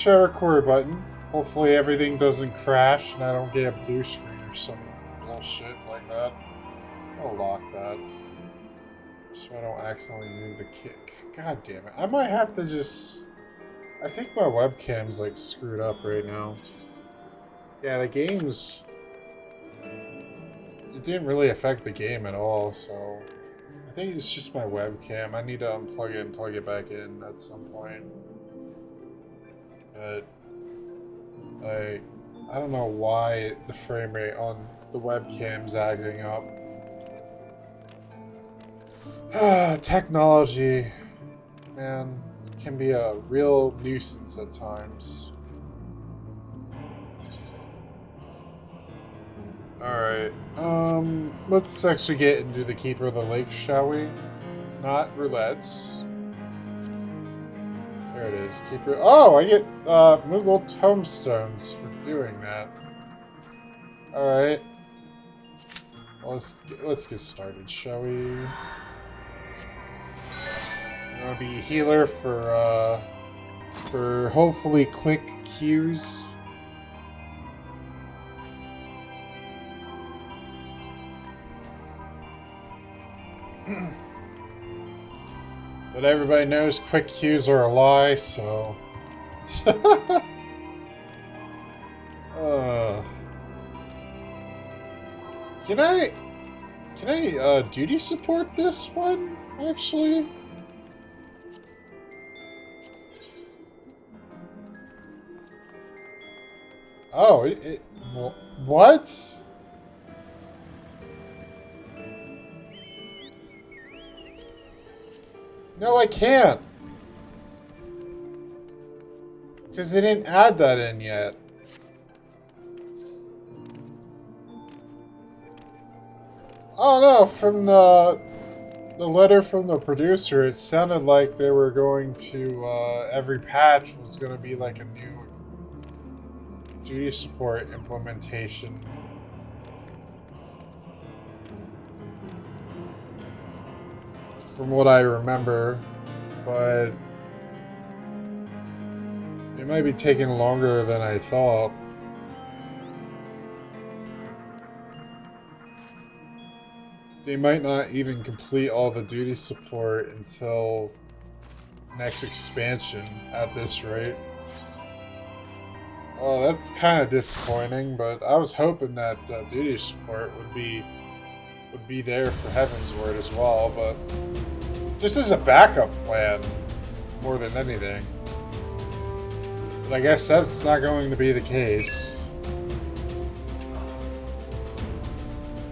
Share record button. Hopefully everything doesn't crash and I don't get a blue screen or some bullshit like that. I'll lock that. So I don't accidentally move the kick. God damn it. I might have to just... I think my webcam's like screwed up right now. Yeah, the game's... It didn't really affect the game at all, so... I think it's just my webcam. I need to unplug it and plug it back in at some point. But... I don't know why the frame rate on the webcam's acting up. Technology, man, can be a real nuisance at times. Alright, let's actually get into the Keeper of the Lake, shall we? Not roulettes. There it is, Keeper. Oh, I get Moogle tomestones for doing that. Alright. Well, let's get started, shall we? I'm gonna be a healer for hopefully quick Qs. But everybody knows quick Qs are a lie, so... Can I duty support this one, actually? Oh, what? No, I can't. Because they didn't add that in yet. Oh no, from the letter from the producer, it sounded like they were going to, every patch was going to be like a new duty support implementation. From what I remember, but it might be taking longer than I thought. They might not even complete all the duty support until next expansion at this rate. Oh, that's kind of disappointing, but I was hoping that duty support would be there for Heaven's Word as well, but just as a backup plan more than anything. But I guess that's not going to be the case.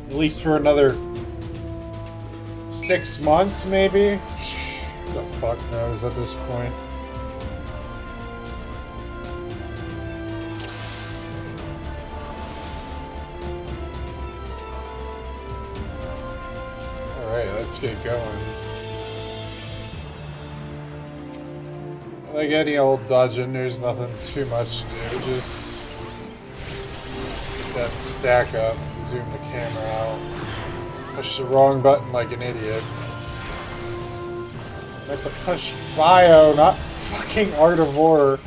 At least for another 6 months, maybe? Who the fuck knows at this point? Alright, let's get going. Like any old dungeon, there's nothing too much to do. Just get that stack up, zoom the camera out. Push the wrong button like an idiot. I have to push bio, not fucking Art of War.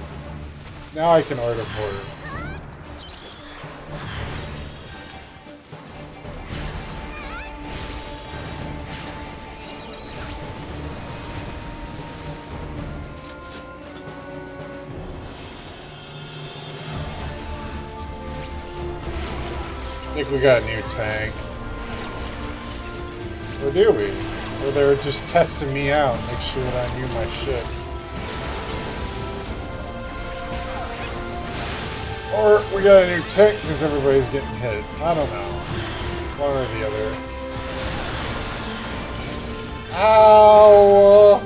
Now I can Art of War. I think we got a new tank. Or do we? Or they were just testing me out, make sure that I knew my shit. Or we got a new tank because everybody's getting hit. I don't know. One or the other. Ow!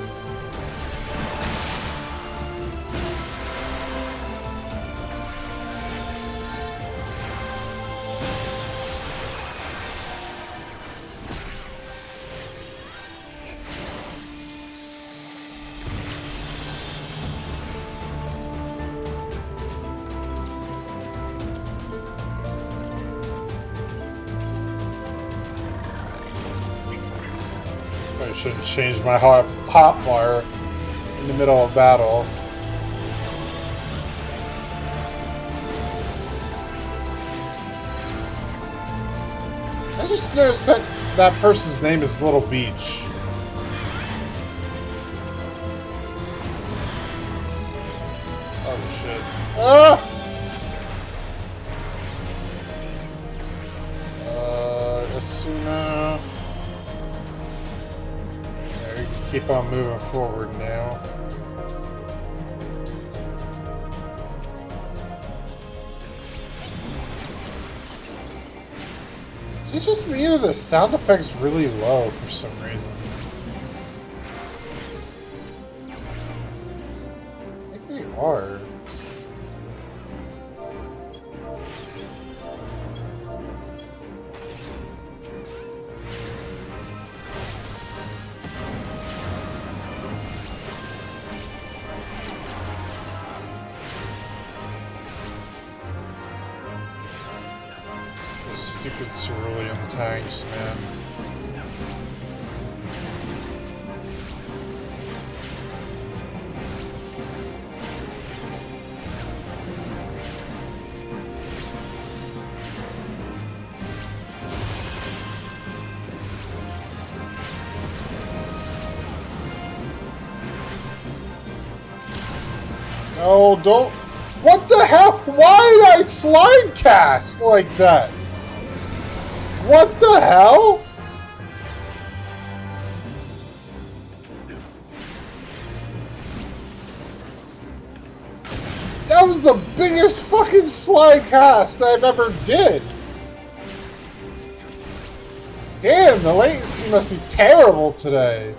I shouldn't change my hot bar in the middle of battle. just noticed that that person's name is Little Beach. Oh shit. Ah! Asuna. Yeah, we can keep on moving forward now. Is it just me or the sound effects really low for some reason? I think they are. Stupid cerulean tanks, man. No, don't. What the hell? Why did I slide cast like that? What the hell? That was the biggest fucking slide cast I've ever did. Damn, the latency must be terrible today.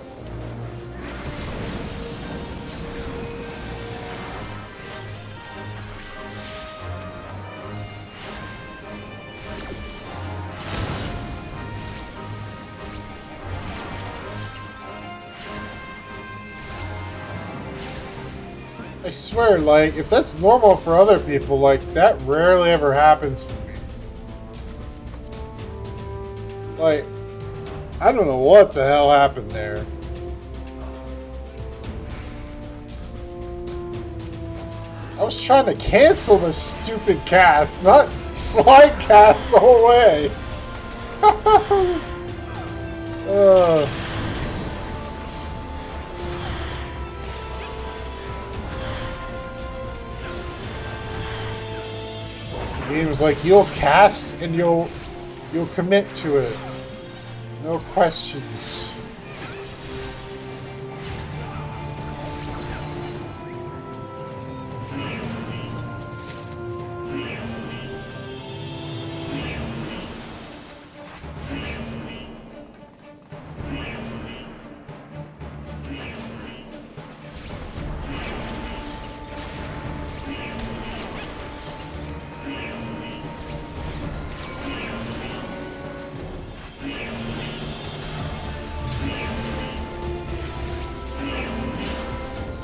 I swear, like, if that's normal for other people, like, that rarely ever happens for me. Like, I don't know what the hell happened there. I was trying to cancel this stupid cast, not slide cast the whole way. He was like, you'll cast and you'll commit to it. No questions.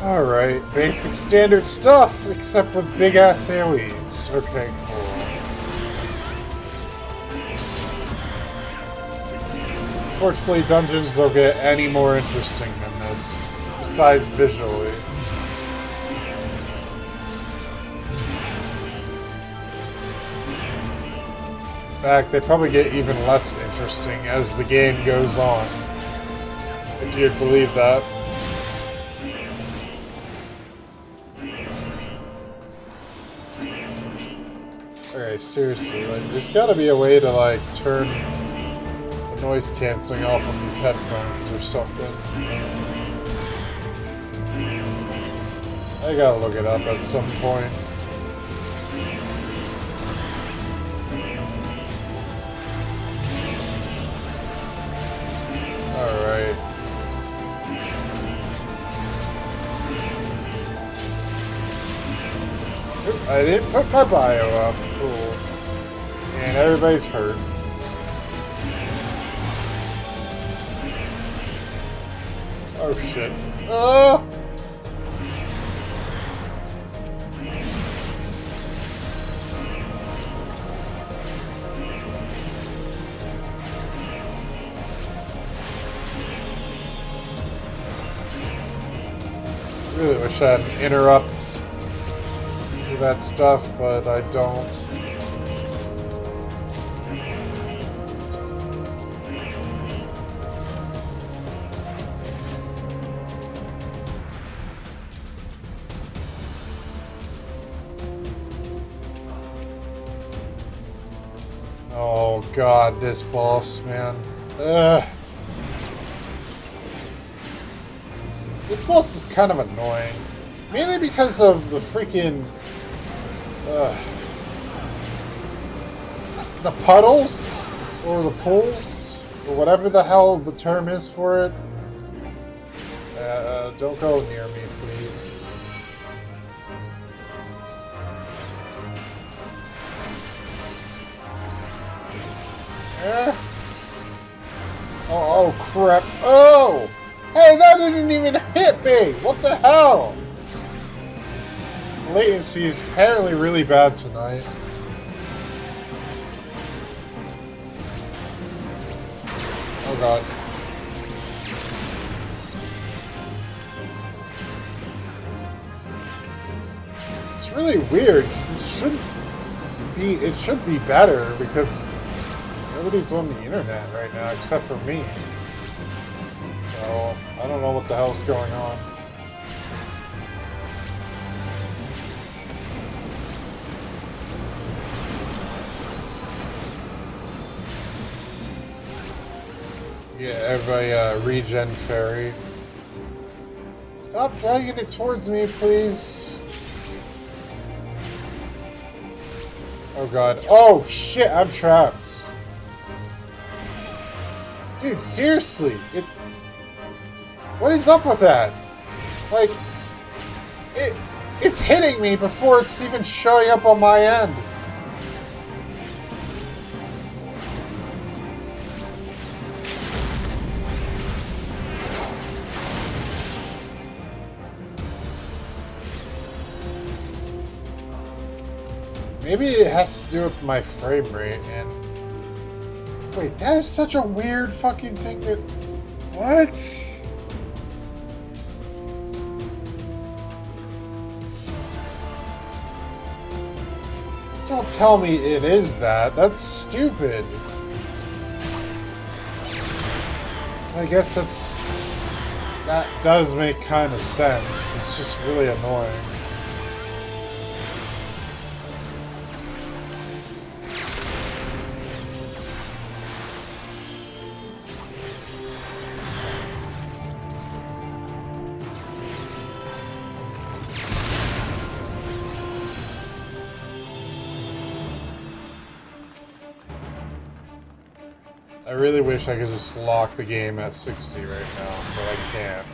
Alright, basic standard stuff, except with big ass AoEs. Okay, cool. Fortunately, dungeons don't get any more interesting than this, besides visually. In fact, they probably get even less interesting as the game goes on, if you'd believe that. Okay, seriously, like, there's gotta be a way to, like, turn the noise cancelling off on these headphones or something. I gotta look it up at some point. Alright. I didn't put my bio up. Cool. And everybody's hurt. Oh shit. Oh! Really wish I had an interrupt to that stuff, but I don't. Oh god, this boss, man. Ugh. This boss is kind of annoying. Mainly because of the freaking... the puddles? Or the pools? Or whatever the hell the term is for it. Don't go near me, please. Oh, crap. Oh! Hey, that didn't even hit me! What the hell? Latency is apparently really bad tonight. Oh god. It's really weird. It should be better because nobody's on the internet right now except for me. So I don't know what the hell's going on. Yeah, everybody regen fairy. Stop dragging it towards me, please. Oh god. Oh shit, I'm trapped. Dude, seriously. What is up with that? Like, it's hitting me before it's even showing up on my end. Maybe it has to do with my frame rate, and... Wait, that is such a weird fucking thing to... What? Don't tell me it is that. That's stupid. I guess that does make kind of sense. It's just really annoying. I really wish I could just lock the game at 60 right now, but I can't.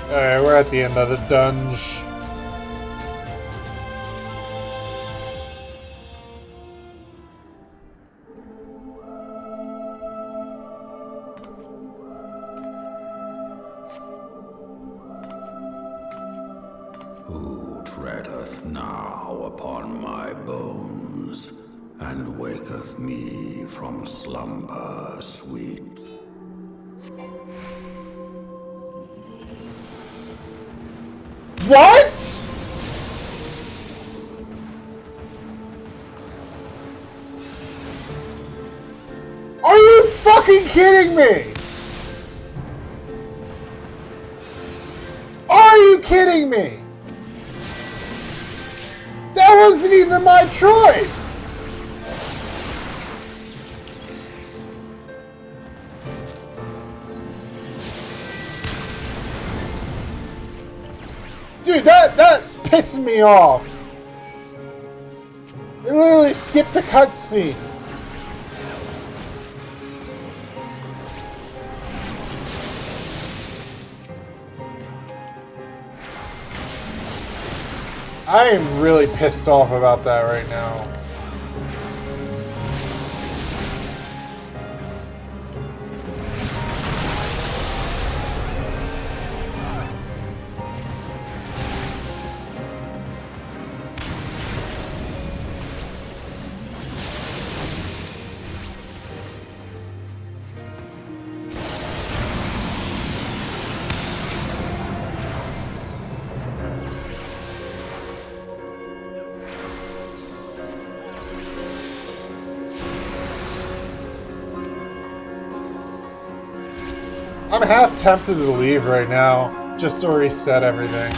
Alright, we're at the end of the dungeon. Who treadeth now upon my bones, and waketh me from slumber sweet? What? Are you fucking kidding me? Are you kidding me? That wasn't even my choice. Dude, that's pissing me off. They literally skipped the cutscene. I am really pissed off about that right now. I'm half tempted to leave right now, just to reset everything.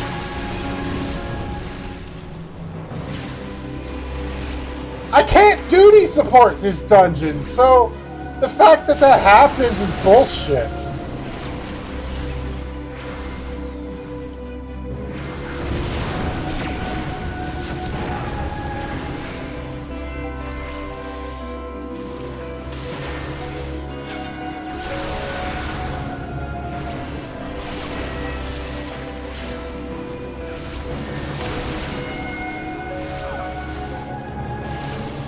I can't duty support this dungeon, so the fact that that happens is bullshit.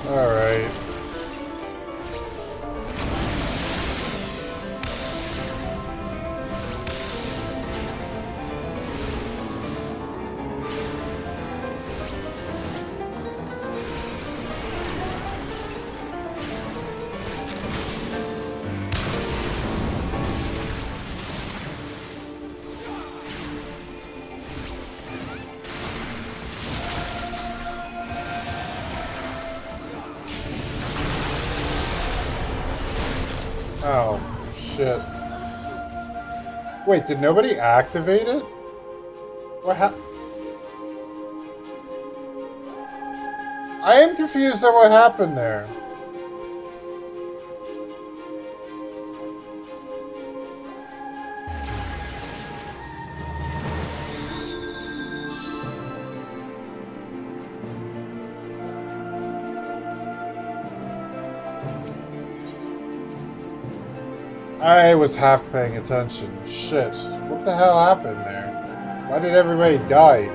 Alright. Oh, shit. Wait, did nobody activate it? What I am confused at what happened there. I was half paying attention. Shit. What the hell happened there? Why did everybody die?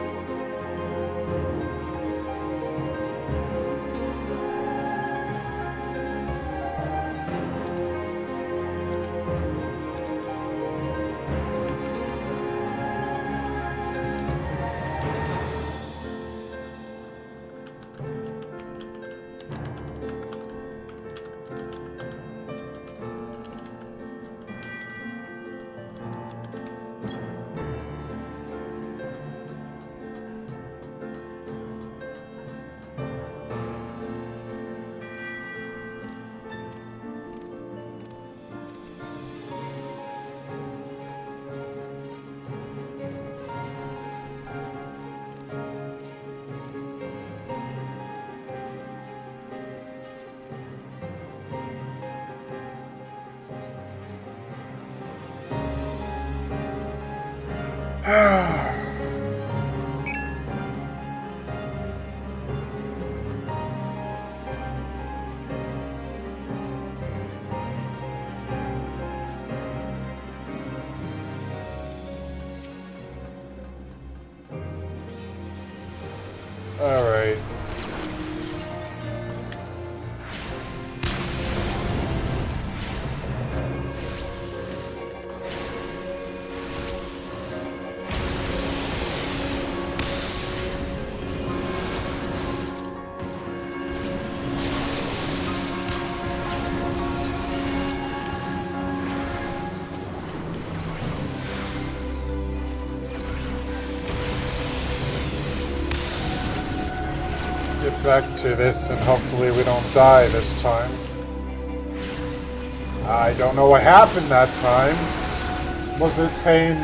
Alright. Get back to this and hopefully we don't die this time. I don't know what happened that time. Wasn't paying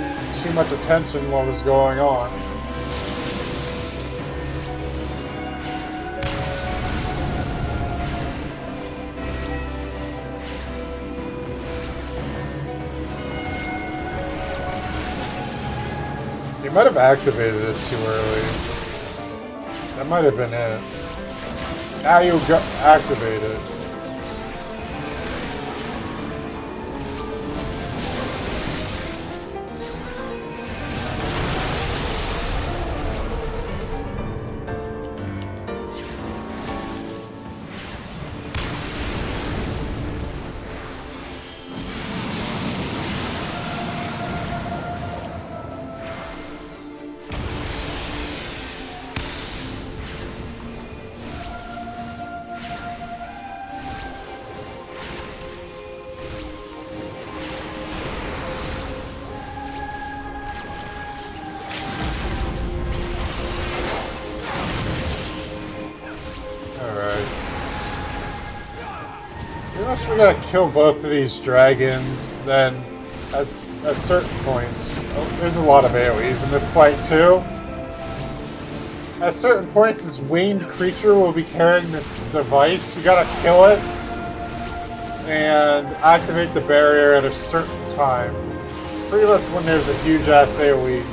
too much attention what was going on. You might have activated it too early. That might have been it. Now you got activated. We gotta kill both of these dragons, then at certain points, there's a lot of AoEs in this fight too. At certain points, this winged creature will be carrying this device. You gotta kill it and activate the barrier at a certain time. Pretty much when there's a huge ass AoE.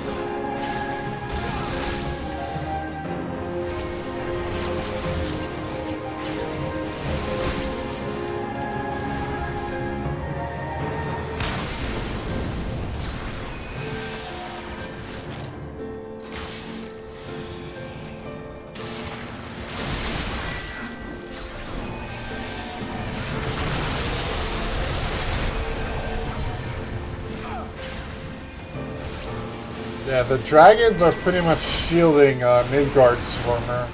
Yeah, the dragons are pretty much shielding Midgard Swarmer.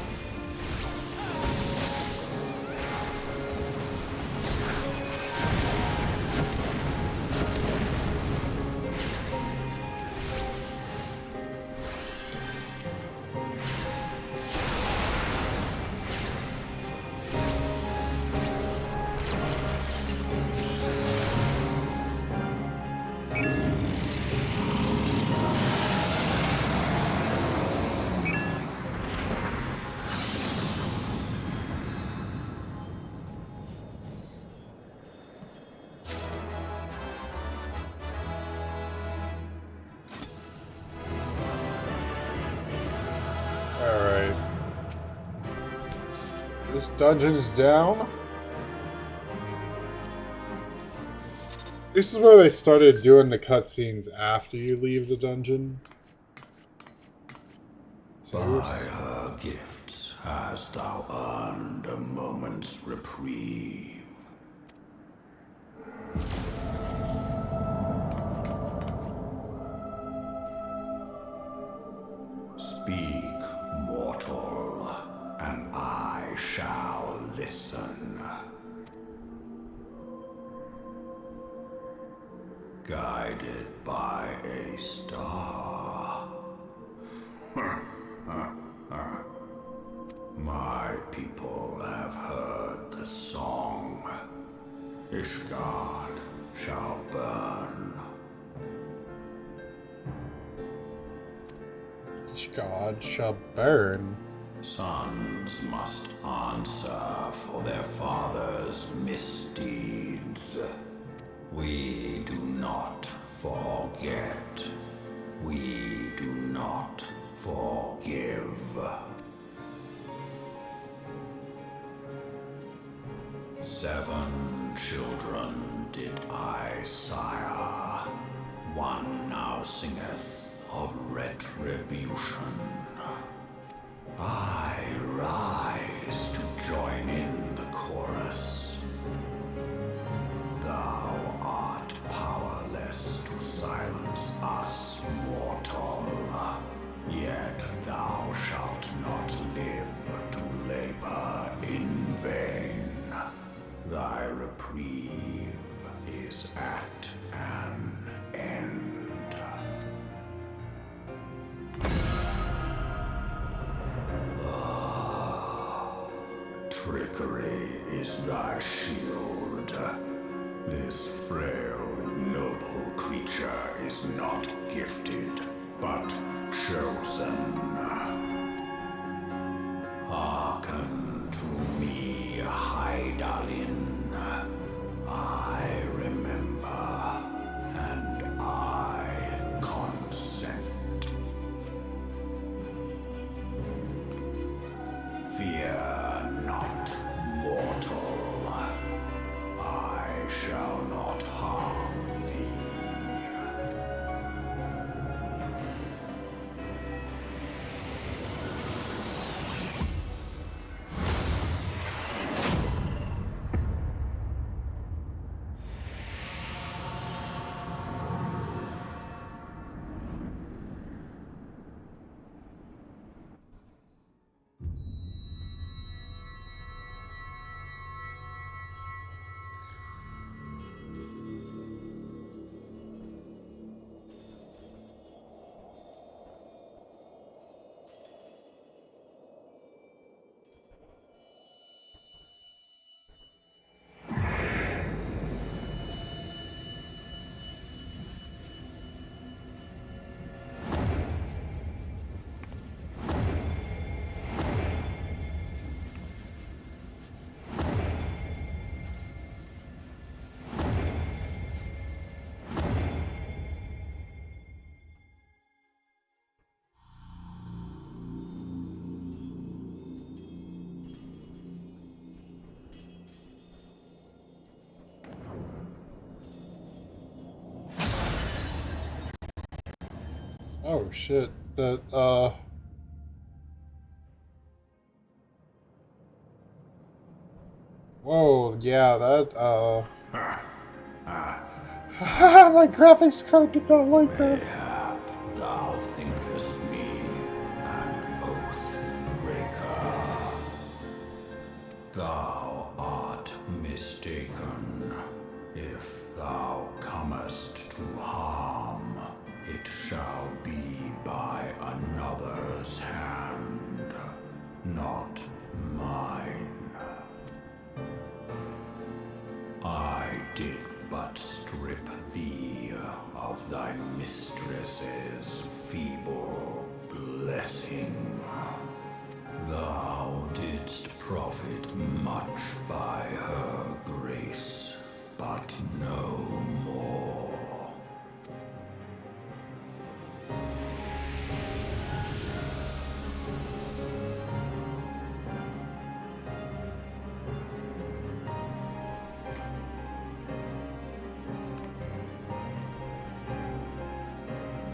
Alright. This dungeon's down. This is where they started doing the cutscenes after you leave the dungeon. By her gifts hast thou earned a moment's reprieve. Speak, mortal, and I shall listen. Guided by a star. My people have heard the song. Ishgard shall burn. God shall burn. Sons must answer for their father's misdeeds. We do not forget. We do not forgive. Seven children did I sire. One now singeth of retribution. I rise to join in the chorus. Thou art powerless to silence us, mortal. Yet thou shalt not live to labor in vain. Thy reprieve is at an end. Trickery is thy shield. This frail, noble creature is not gifted, but chosen. Hearken to me, Hydaelyn. I remember, and I consent. Fear not, mortal. I shall not harm thee. Oh shit. That, Whoa, yeah, that, My graphics card did not like that. Mayhap thou thinkest me an oath breaker. Thou art mistaken. If thou comest to harm, it shall be by another's hand, not mine. I did but strip thee of thy mistress's feeble blessing. Thou didst profit much by her grace, but no more.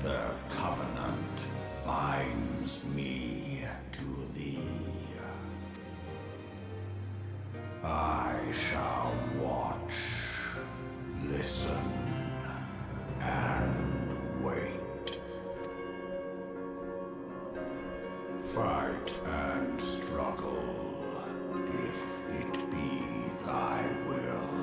The covenant binds me to thee. I shall watch, listen, and wait. Fight and struggle, if it be thy will.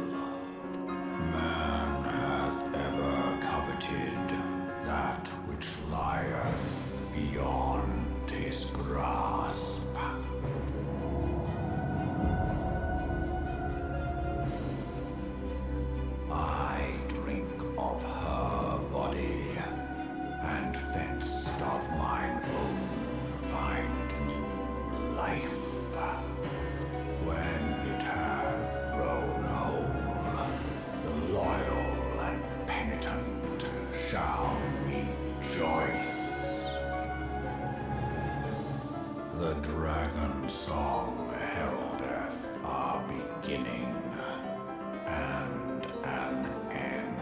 Man hath ever coveted that which lieth beyond his grasp. I drink of her body, and thence doth mine own find new life. When it hath grown whole, the loyal and penitent shall rejoice. The dragon song heraldeth our beginning and an end.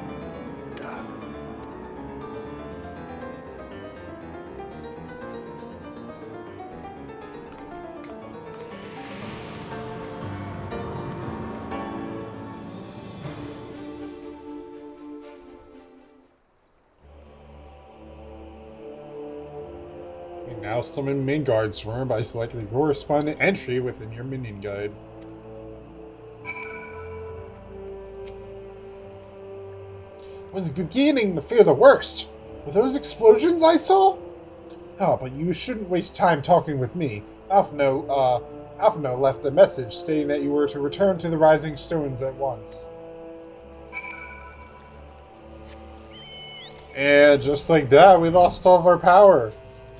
You now summon Midgard Swarm by selecting the corresponding entry within your minion guide. I was beginning to fear the worst. Were those explosions I saw? Oh, but you shouldn't waste time talking with me. Alphino left a message stating that you were to return to the Rising Stones at once. And just like that, we lost all of our power.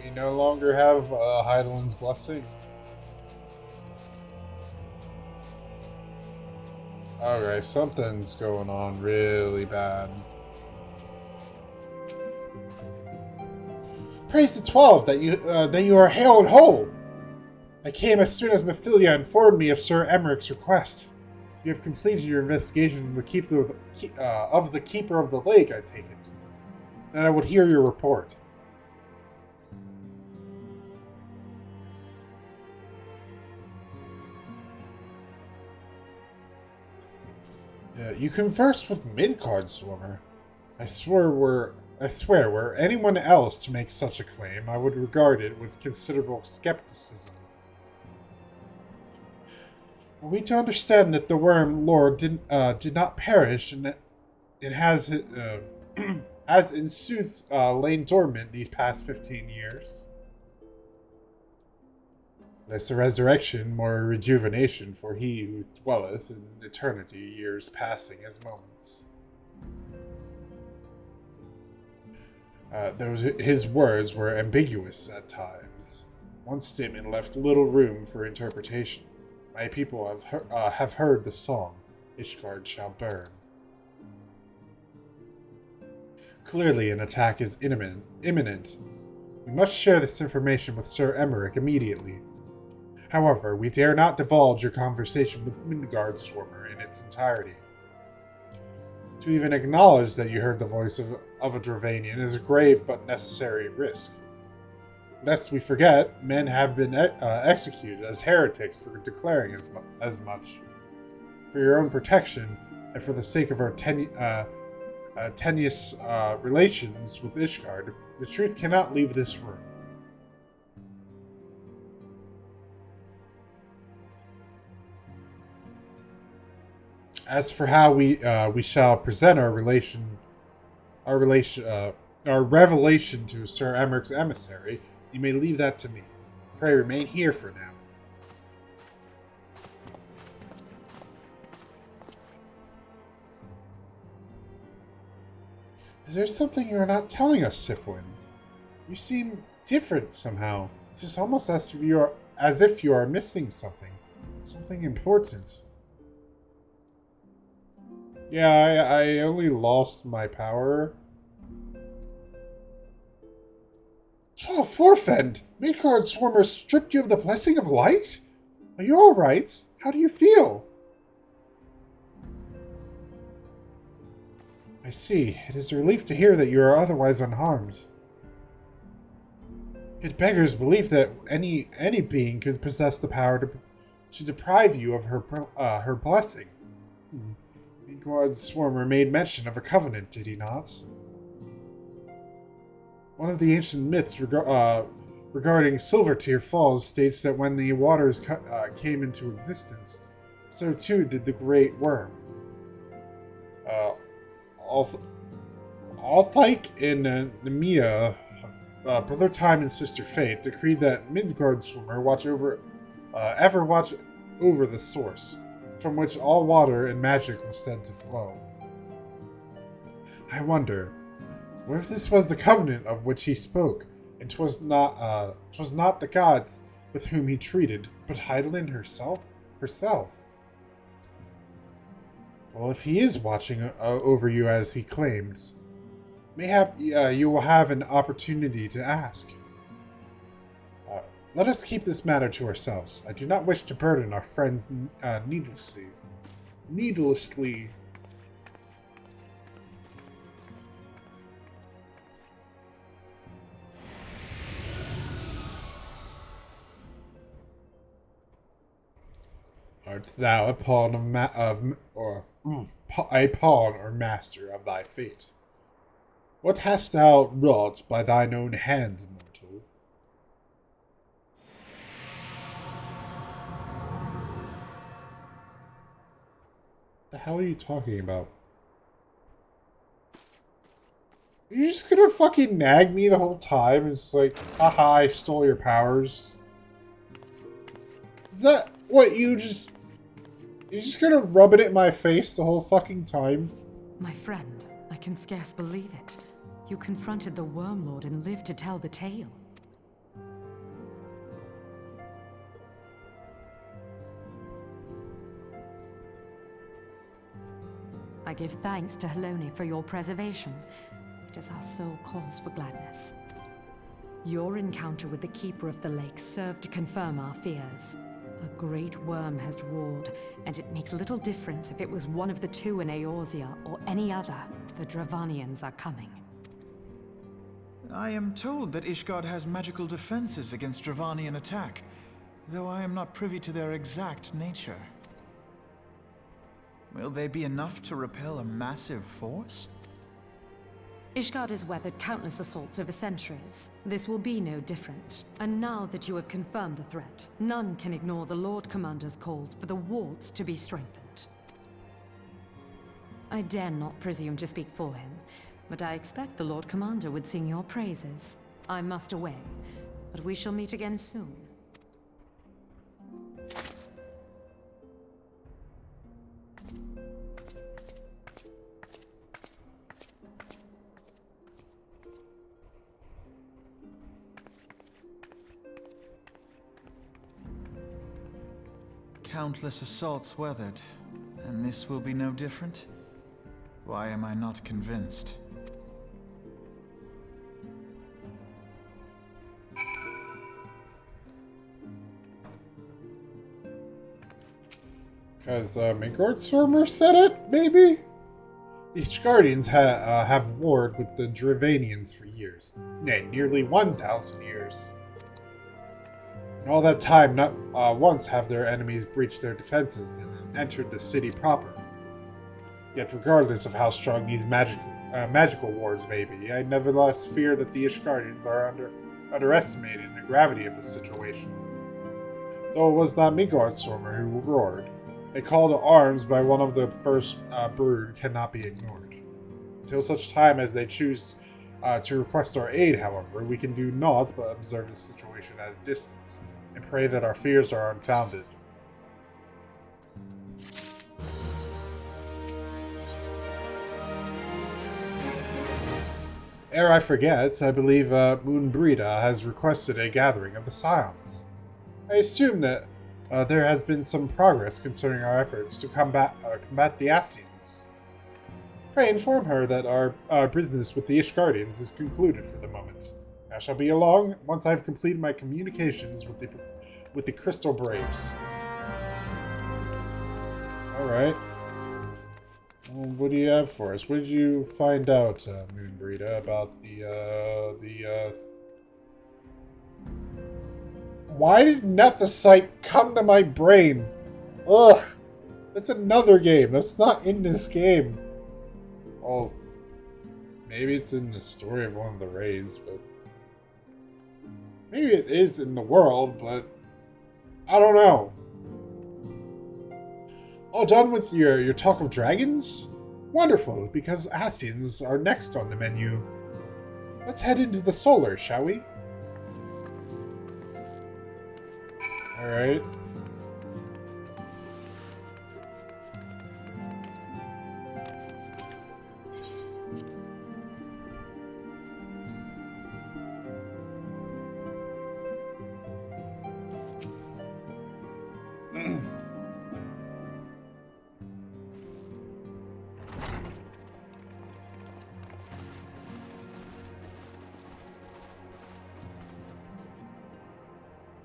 We no longer have Heidelin's Blessing. Okay, something's going on really bad. Praise the 12 that you are hale and whole. I came as soon as Mephilia informed me of Sir Emmerich's request. You have completed your investigation of the Keeper of the Lake, I take it. Then I would hear your report. You conversed with Midgard Swimmer. I swear, were anyone else to make such a claim, I would regard it with considerable skepticism. Are we to understand that the Worm Lord did not perish, and that it has has in sooth lain dormant these past 15 years? Less a resurrection, more a rejuvenation for he who dwelleth in eternity, years passing as moments. His words were ambiguous at times. One statement left little room for interpretation. My people have heard the song, Ishgard shall burn. Clearly an attack is imminent. We must share this information with Sir Emmerich immediately. However, we dare not divulge your conversation with Midgard Swarmer in its entirety. To even acknowledge that you heard the voice of a Dravanian is a grave but necessary risk. Lest we forget, men have been executed as heretics for declaring as much. For your own protection, and for the sake of our tenuous relations with Ishgard, the truth cannot leave this room. As for how we shall present our revelation to Sir Emmerich's emissary, you may leave that to me. Pray remain here for now. Is there something you are not telling us, Syphuin? You seem different somehow. It is almost as if you are missing something. Something important. Yeah, I only lost my power. Oh, Forfend! Midgard Swarmer stripped you of the blessing of light? Are you alright? How do you feel? I see. It is a relief to hear that you are otherwise unharmed. It beggars belief that any being could possess the power to deprive you of her blessing. Midgard Swarmer made mention of a covenant, did he not? One of the ancient myths regarding Silvertear Falls states that when the waters came into existence, so too did the Great Worm. Althike and Nemea, Brother Time and Sister Fate, decreed that Midgard Swimmer watch over the source, from which all water and magic was said to flow. I wonder, what if this was the covenant of which he spoke, and 'twas not the gods with whom he treated, but Heidelin herself? Well, if he is watching over you as he claims, mayhap you will have an opportunity to ask. Let us keep this matter to ourselves. I do not wish to burden our friends needlessly. Art thou a pawn a pawn or master of thy fate? What hast thou wrought by thine own hands, mortal? The hell are you talking about? Are you just gonna fucking nag me the whole time? It's like, haha, I stole your powers. Is that what you're just gonna rub it in my face the whole fucking time? My friend, I can scarce believe it. You confronted the Wormlord and lived to tell the tale. I give thanks to Halone for your preservation. It is our sole cause for gladness. Your encounter with the Keeper of the Lake served to confirm our fears. A great worm has roared, and it makes little difference if it was one of the two in Eorzea or any other. The Dravanians are coming. I am told that Ishgard has magical defenses against Dravanian attack, though I am not privy to their exact nature. Will they be enough to repel a massive force? Ishgard has weathered countless assaults over centuries. This will be no different. And now that you have confirmed the threat, none can ignore the Lord Commander's calls for the wards to be strengthened. I dare not presume to speak for him, but I expect the Lord Commander would sing your praises. I must away, but we shall meet again soon. Countless assaults weathered, and this will be no different? Why am I not convinced? Because Midgard Swarmer said it, maybe? The Guardians have warred with the Dravanians for years. Nay, nearly 1,000 years. In all that time, not once have their enemies breached their defenses and entered the city proper. Yet regardless of how strong these magical wards may be, I nevertheless fear that the Guardians are underestimating the gravity of the situation. Though it was not Midgardstormer who roared, a call to arms by one of the first brood cannot be ignored. Until such time as they choose to request our aid, however, we can do naught but observe the situation at a distance and pray that our fears are unfounded. Ere I forget, I believe Moonbreda has requested a gathering of the scions. I assume that there has been some progress concerning our efforts to combat the ascians. Pray inform her that our business with the Guardians is concluded for the moment. I shall be along once I have completed my communications with the Crystal Braves. Alright. What do you have for us? What did you find out, Moonbreda, about the Why did Nethicite come to my brain? Ugh! That's another game. That's not in this game. Oh, maybe it's in the story of one of the Rays, but maybe it is in the world, but I don't know. All done with your talk of dragons? Wonderful, because ascians are next on the menu. Let's head into the solar, shall we? Alright.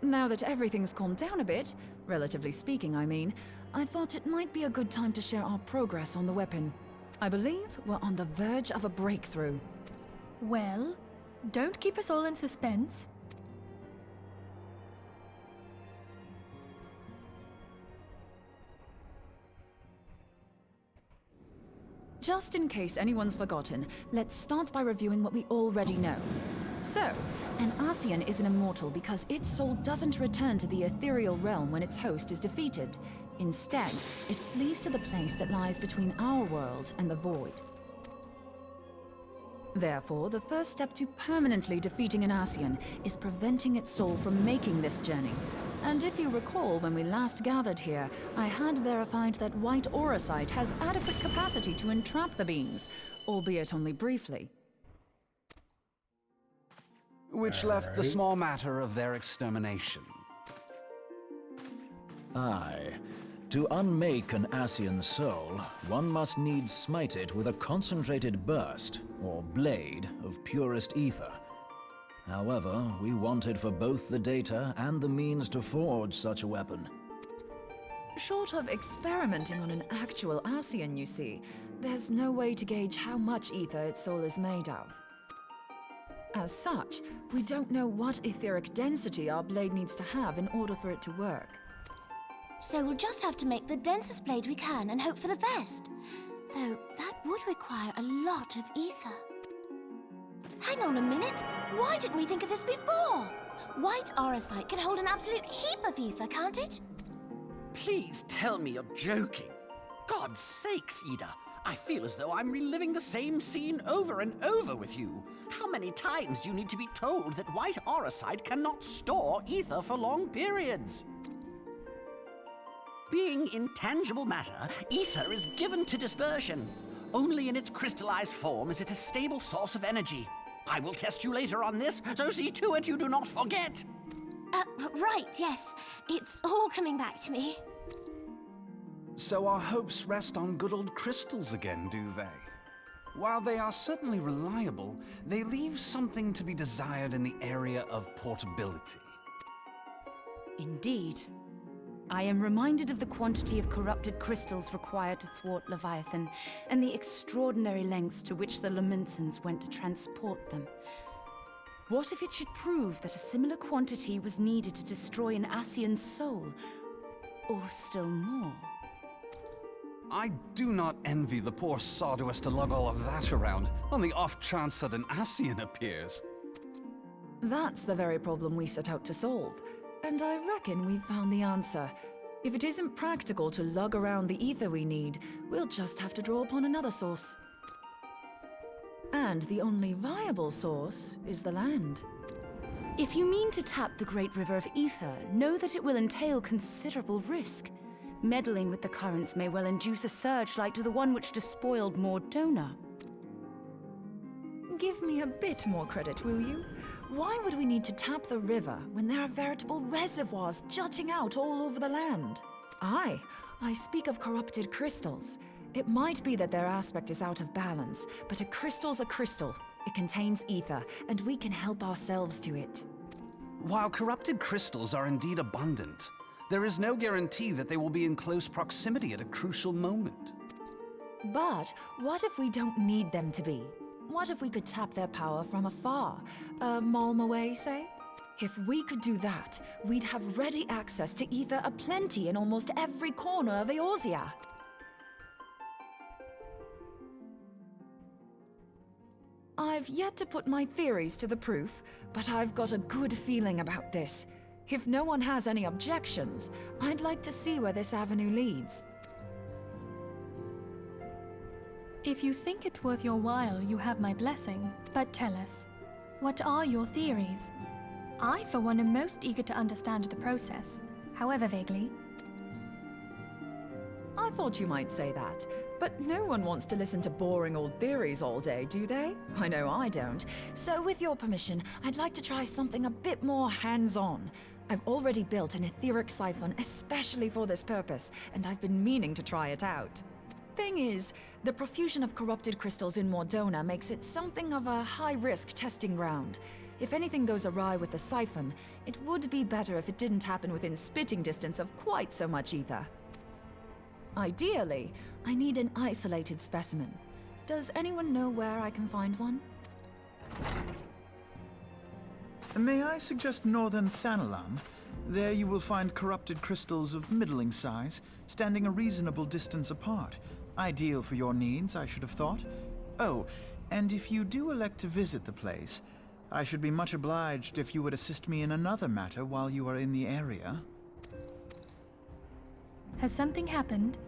Now that everything's calmed down a bit, relatively speaking I mean, I thought it might be a good time to share our progress on the weapon. I believe we're on the verge of a breakthrough. Well, don't keep us all in suspense. Just in case anyone's forgotten, let's start by reviewing what we already know. So, an ascian is an immortal because its soul doesn't return to the ethereal realm when its host is defeated. Instead, it flees to the place that lies between our world and the void. Therefore, the first step to permanently defeating an ascian is preventing its soul from making this journey. And if you recall, when we last gathered here, I had verified that white auracite has adequate capacity to entrap the beings, albeit only briefly. Which left the small matter of their extermination. Aye. To unmake an ascian soul, one must needs smite it with a concentrated burst, or blade, of purest ether. However, we wanted for both the data and the means to forge such a weapon. Short of experimenting on an actual ascian, you see, there's no way to gauge how much ether its soul is made of. As such, we don't know what etheric density our blade needs to have in order for it to work. So we'll just have to make the densest blade we can and hope for the best. Though that would require a lot of ether. Hang on a minute! Why didn't we think of this before? White auracite can hold an absolute heap of ether, can't it? Please tell me you're joking. God's sakes, Ida. I feel as though I'm reliving the same scene over and over with you. How many times do you need to be told that white auracite cannot store ether for long periods? Being intangible matter, ether is given to dispersion. Only in its crystallized form is it a stable source of energy. I will test you later on this, so see to it you do not forget. Right, yes. It's all coming back to me. So our hopes rest on good old crystals again, do they? While they are certainly reliable, they leave something to be desired in the area of portability. Indeed. I am reminded of the quantity of corrupted crystals required to thwart Leviathan, and the extraordinary lengths to which the Lamentsons went to transport them. What if it should prove that a similar quantity was needed to destroy an Ascian's soul? Or still more? I do not envy the poor sod who has to lug all of that around on the off chance that an Ascian appears. That's the very problem we set out to solve. And I reckon we've found the answer. If it isn't practical to lug around the ether we need, we'll just have to draw upon another source. And the only viable source is the land. If you mean to tap the Great River of Ether, know that it will entail considerable risk. Meddling with the currents may well induce a surge like to the one which despoiled Mordona. Give me a bit more credit, will you? Why would we need to tap the river when there are veritable reservoirs jutting out all over the land? I speak of corrupted crystals. It might be that their aspect is out of balance, but a crystal's a crystal. It contains ether, and we can help ourselves to it. While corrupted crystals are indeed abundant, there is no guarantee that they will be in close proximity at a crucial moment. But what if we don't need them to be? What if we could tap their power from afar? A malm away, say? If we could do that, we'd have ready access to ether aplenty in almost every corner of Eorzea. I've yet to put my theories to the proof, but I've got a good feeling about this. If no one has any objections, I'd like to see where this avenue leads. If you think it worth your while, you have my blessing. But tell us, what are your theories? I, for one, am most eager to understand the process, however vaguely. I thought you might say that, but no one wants to listen to boring old theories all day, do they? I know I don't. So with your permission, I'd like to try something a bit more hands-on. I've already built an etheric siphon especially for this purpose, and I've been meaning to try it out. Thing is, the profusion of corrupted crystals in Mordona makes it something of a high-risk testing ground. If anything goes awry with the siphon, it would be better if it didn't happen within spitting distance of quite so much ether. Ideally, I need an isolated specimen. Does anyone know where I can find one? May I suggest northern Thanalan? There you will find corrupted crystals of middling size, standing a reasonable distance apart. Ideal for your needs, I should have thought. Oh, and if you do elect to visit the place, I should be much obliged if you would assist me in another matter while you are in the area. Has something happened?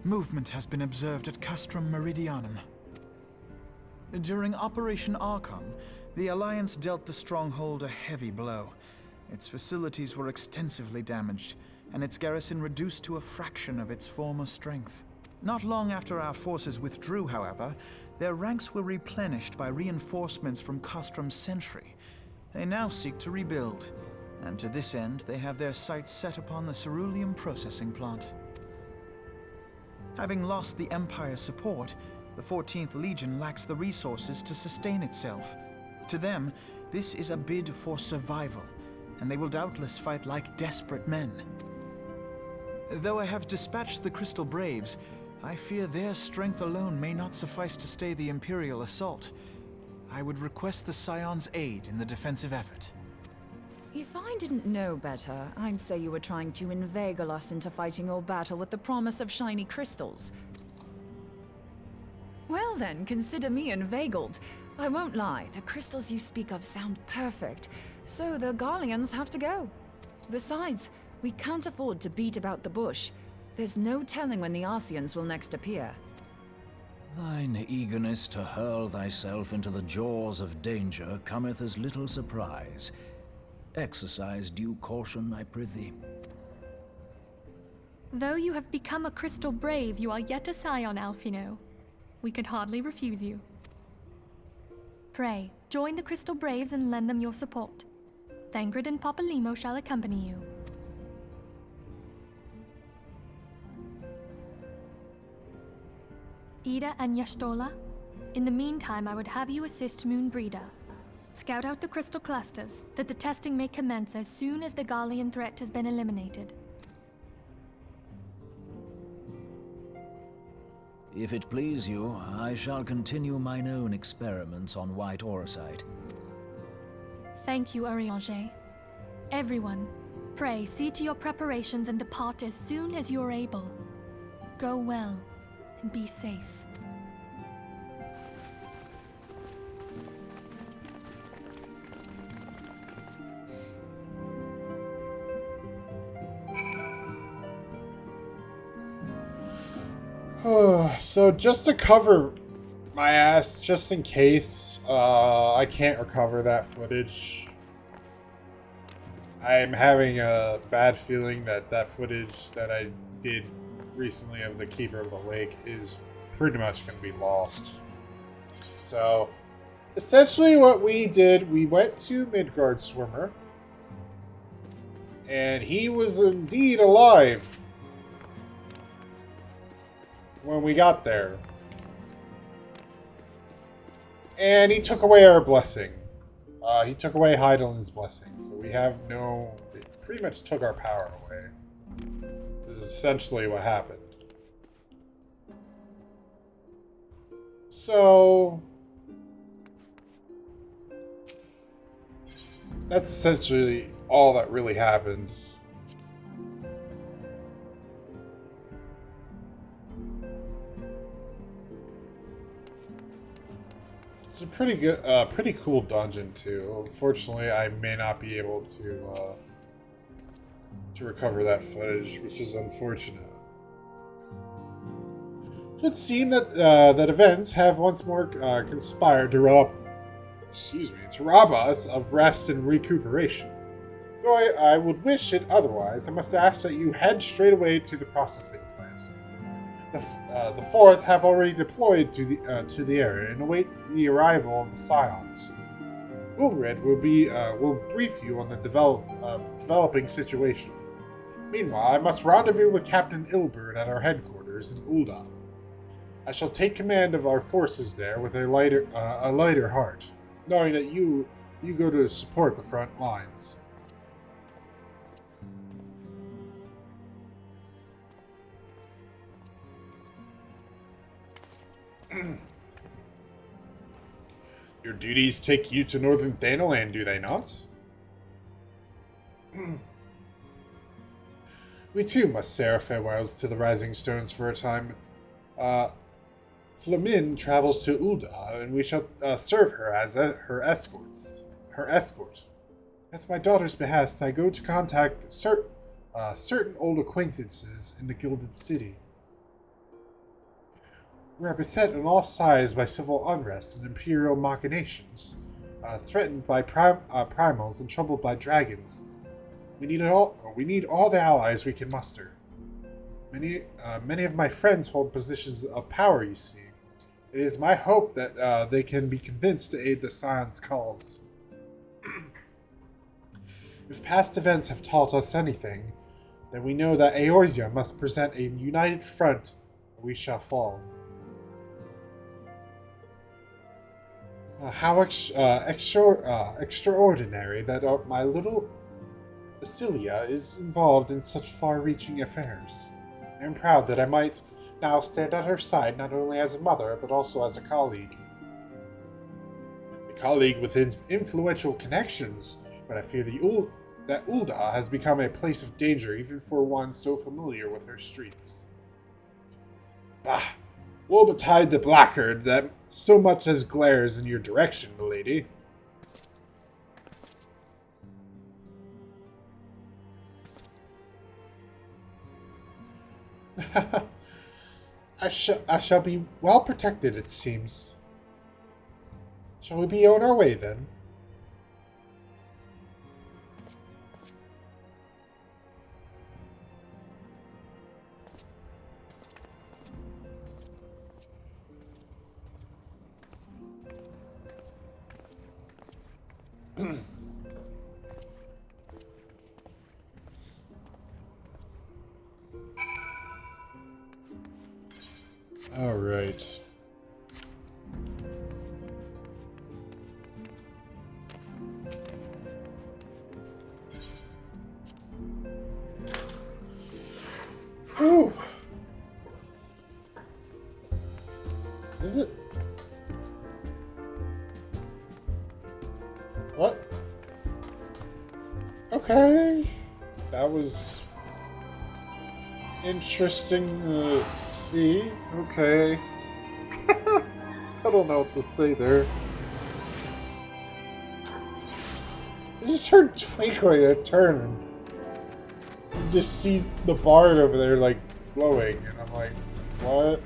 Movement has been observed at Castrum Meridianum. During Operation Archon, the Alliance dealt the stronghold a heavy blow. Its facilities were extensively damaged, and its garrison reduced to a fraction of its former strength. Not long after our forces withdrew, however, their ranks were replenished by reinforcements from Castrum's sentry. They now seek to rebuild, and to this end they have their sights set upon the ceruleum processing plant. Having lost the Empire's support, the 14th Legion lacks the resources to sustain itself. To them, this is a bid for survival, and they will doubtless fight like desperate men. Though I have dispatched the Crystal Braves, I fear their strength alone may not suffice to stay the Imperial assault. I would request the Scions' aid in the defensive effort. If I didn't know better, I'd say you were trying to inveigle us into fighting your battle with the promise of shiny crystals. Well then, consider me inveigled. I won't lie, the crystals you speak of sound perfect, so the Garleans have to go. Besides, we can't afford to beat about the bush. There's no telling when the ascians will next appear. Thine eagerness to hurl thyself into the jaws of danger cometh as little surprise. Exercise due caution, I prithee. Though you have become a crystal brave, you are yet a scion, Alphino. We could hardly refuse you. Pray, join the Crystal Braves and lend them your support. Thangred and Papalimo shall accompany you. Ida and Yashtola, in the meantime I would have you assist Moonbreeder. Scout out the crystal clusters, that the testing may commence as soon as the Garlean threat has been eliminated. If it please you, I shall continue mine own experiments on white orosite. Thank you, Arianger. Everyone, pray see to your preparations and depart as soon as you're able. Go well, and be safe. So just to cover my ass, just in case I can't recover that footage, I'm having a bad feeling that that footage that I did recently of the Keeper of the Lake is pretty much going to be lost. So, essentially what we did, we went to Midgard Swimmer, and he was indeed alive when we got there. And he took away our blessing. He took away Heidelin's blessing, so we have no... It pretty much took our power away. This is essentially what happened. So... that's essentially all that really happened. It's a pretty good, pretty cool dungeon too. Unfortunately, I may not be able to recover that footage, which is unfortunate. It would seem that that events have once more conspired to rob us of rest and recuperation. Though I would wish it otherwise, I must ask that you head straight away to the processing plant. The fourth have already deployed to the area and await the arrival of the scions. Ulred will brief you on the developing situation. Meanwhile, I must rendezvous with Captain Ilbert at our headquarters in Ulda. I shall take command of our forces there with a lighter heart, knowing that you go to support the front lines. Your duties take you to Northern Thanaland, do they not? We too must say our farewells to the Rising Stones for a time. Flamin travels to Ulda, and we shall serve her as her escort. At my daughter's behest, I go to contact certain old acquaintances in the Gilded City. We are beset on all sides by civil unrest and imperial machinations, threatened by primals and troubled by dragons. We need all the allies we can muster. Many of my friends hold positions of power, you see. It is my hope that they can be convinced to aid the Scion's cause. If past events have taught us anything, then we know that Eorzea must present a united front, or we shall fall. How extraordinary that my little Basilia is involved in such far-reaching affairs. I am proud that I might now stand at her side not only as a mother, but also as a colleague. A colleague with influential connections, but I fear that Ulda has become a place of danger even for one so familiar with her streets. Bah! Woe betide the blackguard that so much as glares in your direction, milady. I shall be well protected, it seems. Shall we be on our way, then? All right. What? Okay. That was interesting to see. Okay. I don't know what to say there. I just heard twinkling and turn. You just see the bard over there, like, glowing, and I'm like, what?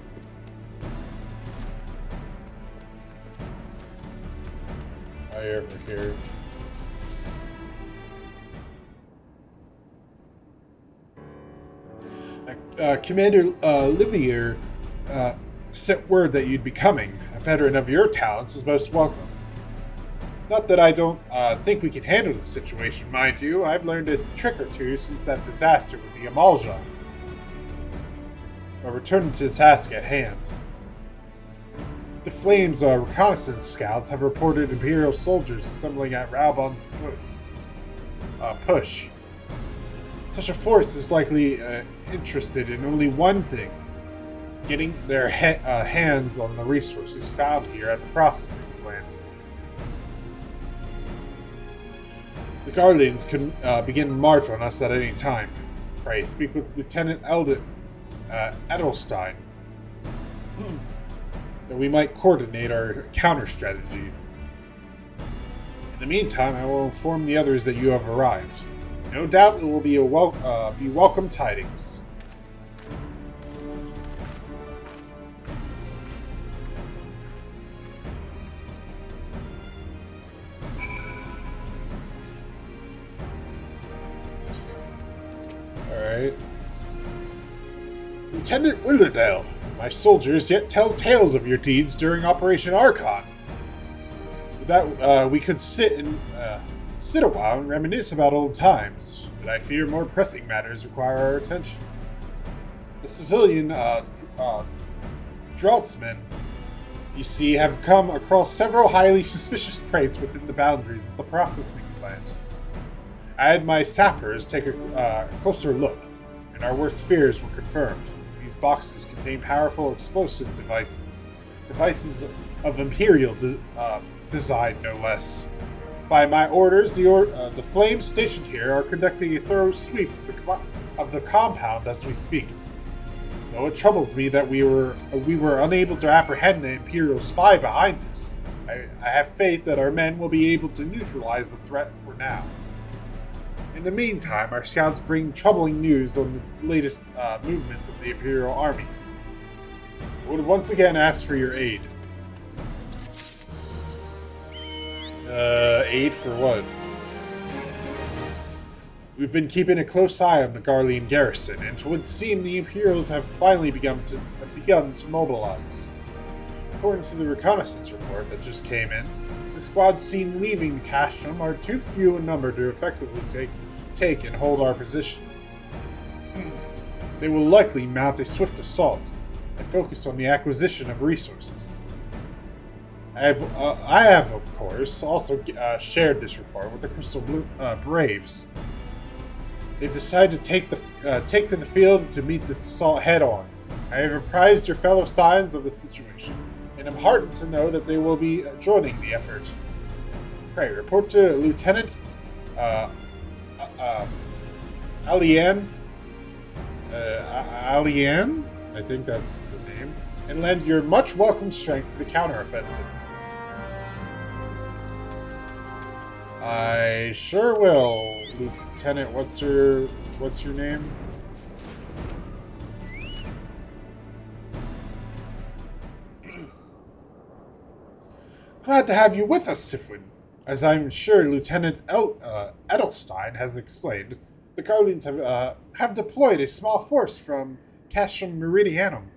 I ever hear. Commander Livier sent word that you'd be coming. A veteran of your talents is most welcome. Not that I don't think we can handle the situation, mind you. I've learned a trick or two since that disaster with the Amalja. But returning to the task at hand. The Flames' reconnaissance scouts have reported Imperial soldiers assembling at Raubon's push. Such a force is likely interested in only one thing: getting their hands on the resources found here at the processing plant. The Guardians could begin march on us at any time. Pray, speak with Lieutenant Edelstein, that we might coordinate our counter-strategy. In the meantime, I will inform the others that you have arrived. No doubt it will be welcome tidings. Alright. Lieutenant Willerdale, my soldiers yet tell tales of your deeds during Operation Archon. With that, we could sit a while and reminisce about old times, but I fear more pressing matters require our attention. The civilian draughtsmen, you see, have come across several highly suspicious crates within the boundaries of the processing plant. I had my sappers take a closer look, and our worst fears were confirmed. These boxes contain powerful explosive devices of Imperial design, no less. By my orders, the Flames stationed here are conducting a thorough sweep of the compound as we speak. Though it troubles me that we were unable to apprehend the Imperial spy behind this, I have faith that our men will be able to neutralize the threat for now. In the meantime, our scouts bring troubling news on the latest movements of the Imperial Army. I would once again ask for your aid. Aid for what? We've been keeping a close eye on the Garlean garrison, and it would seem the Imperials have finally begun to mobilize. According to the reconnaissance report that just came in, the squads seen leaving the Castrum are too few in number to effectively take and hold our position. They will likely mount a swift assault and focus on the acquisition of resources. I have, of course, also shared this report with the Crystal Braves. They've decided to take to the field to meet this assault head-on. I have apprised your fellow scions of the situation, and am heartened to know that they will be joining the effort. Pray, report to Lieutenant Alian, I think that's the name, and lend your much welcome strength to the counteroffensive. I sure will, Lieutenant. What's your name? Glad to have you with us, Syphuin. As I'm sure Lieutenant Edelstein has explained, the Guardians have deployed a small force from Castrum Meridianum.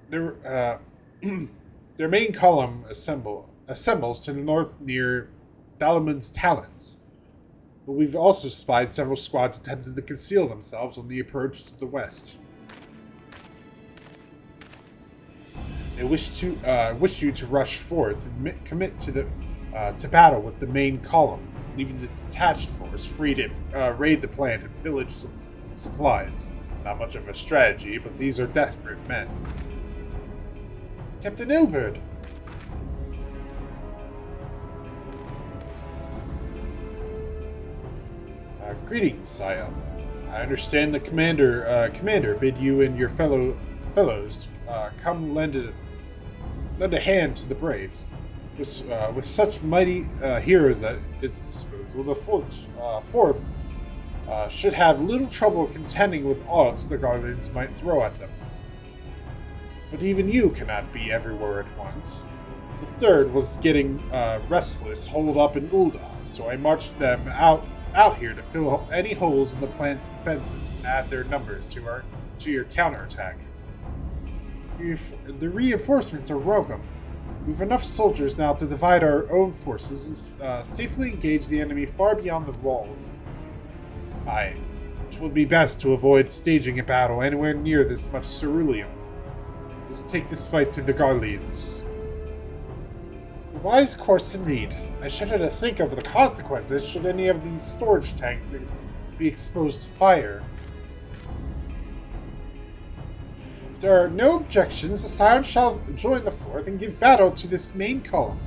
Their main column assembles to the north near Dalaman's Talons. But we've also spied several squads attempting to conceal themselves on the approach to the west. They wish you to rush forth and commit to battle with the main column, leaving the detached force free to raid the plant and pillage supplies. Not much of a strategy, but these are desperate men. Captain Ilbert! Greetings, Scion. I understand the commander bid you and your fellows come lend a hand to the Braves. With such mighty heroes at its disposal, the fourth should have little trouble contending with odds the Guardians might throw at them. But even you cannot be everywhere at once. The third was getting restless, holed up in Ul'dah, so I marched them out here to fill any holes in the plan's defenses and add their numbers to your counterattack. The reinforcements are welcome. We've enough soldiers now to divide our own forces and safely engage the enemy far beyond the walls. Aye, it would be best to avoid staging a battle anywhere near this much ceruleum. Let's take this fight to the Guardians. A wise course indeed. I shudder to think of the consequences should any of these storage tanks be exposed to fire. If there are no objections, the Scions shall join the fourth and give battle to this main column.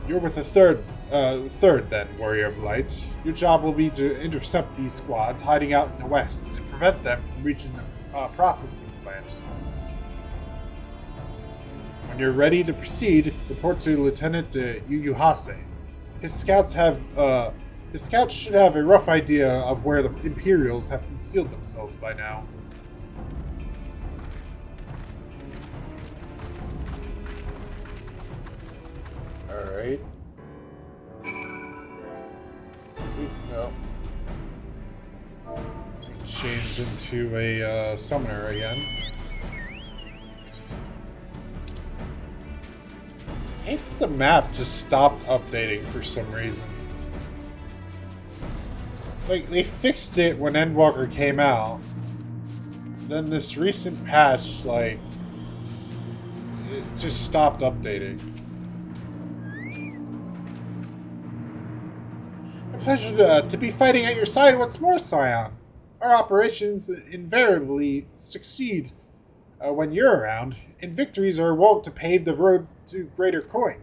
You're with the third then, Warrior of Light. Your job will be to intercept these squads hiding out in the west and prevent them from reaching the processing plant. When you're ready to proceed, report to Lieutenant Yuyuhase. His scouts should have a rough idea of where the Imperials have concealed themselves by now. Alright. No. Change into a summoner again. I hate that the map just stopped updating for some reason. Like, they fixed it when Endwalker came out. Then this recent patch, like, it just stopped updating. A pleasure to be fighting at your side once more, Scion. Our operations invariably succeed when you're around, and victories are wont to pave the road to greater coin.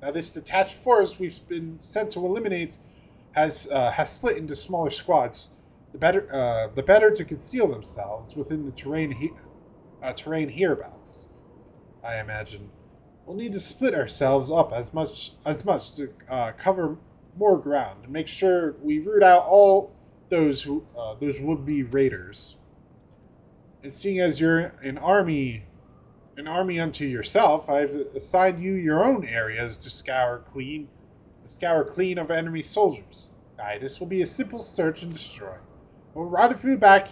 Now, this detached force we've been sent to eliminate has split into smaller squads, the better to conceal themselves within the terrain hereabouts. I imagine we'll need to split ourselves up as much to cover more ground and make sure we root out all those would-be raiders. And seeing as you're an army unto yourself, I've assigned you your own areas to scour clean of enemy soldiers. Aye, this will be a simple search and destroy. We'll rendezvous back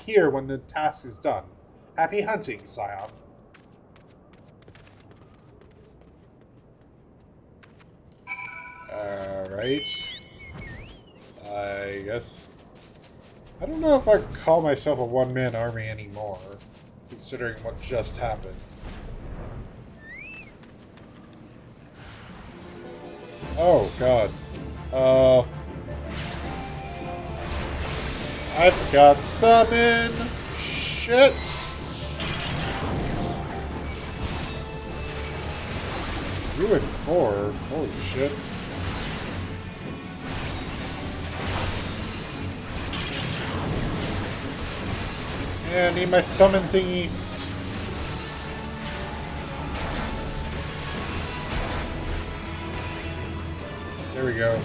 here when the task is done. Happy hunting, Scion. Alright. I guess... I don't know if I can call myself a one-man army anymore, considering what just happened. Oh, God. I forgot to summon! Shit! Ruin 4? Holy shit. Yeah, I need my summon thingies. There we go.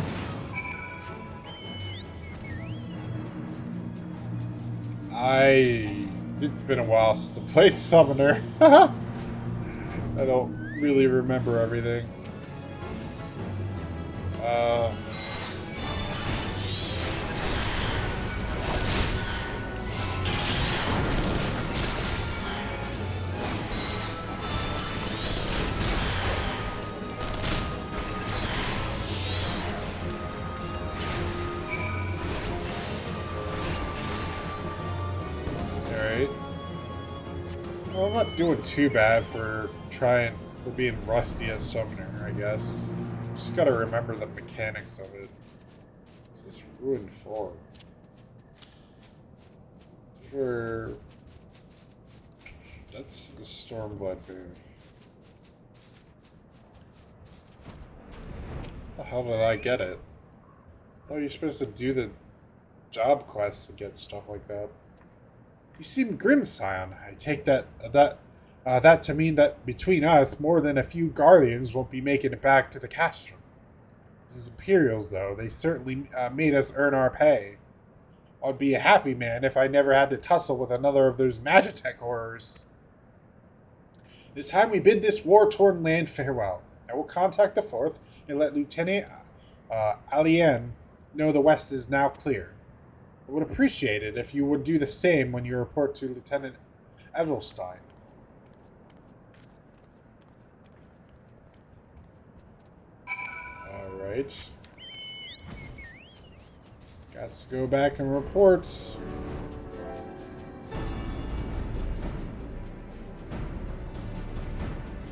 It's been a while since I played Summoner. I don't really remember everything. Well, I'm not doing too bad for being rusty as Summoner, I guess. Just gotta remember the mechanics of it. This is Ruin 4. That's the Stormblood move. The hell did I get it? I thought you're supposed to do the job quests to get stuff like that. You seem grim, Scion. I take that to mean that between us, more than a few Guardians won't be making it back to the castrum. These Imperials, though, they certainly made us earn our pay. I'd be a happy man if I never had to tussle with another of those Magitech horrors. It's time we bid this war-torn land farewell. I will contact the 4th and let Lieutenant Alien know the West is now clear. I would appreciate it if you would do the same when you report to Lieutenant Edelstein. Alright. Got to go back and report.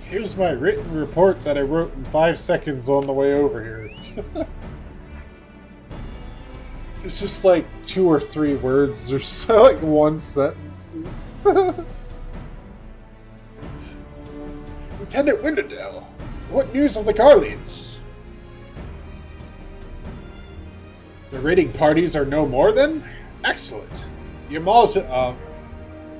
Here's my written report that I wrote in 5 seconds on the way over here. It's just like 2 or 3 words or so, like 1 sentence. Lieutenant Winterdale, what news of the Garleans? The raiding parties are no more then? Excellent.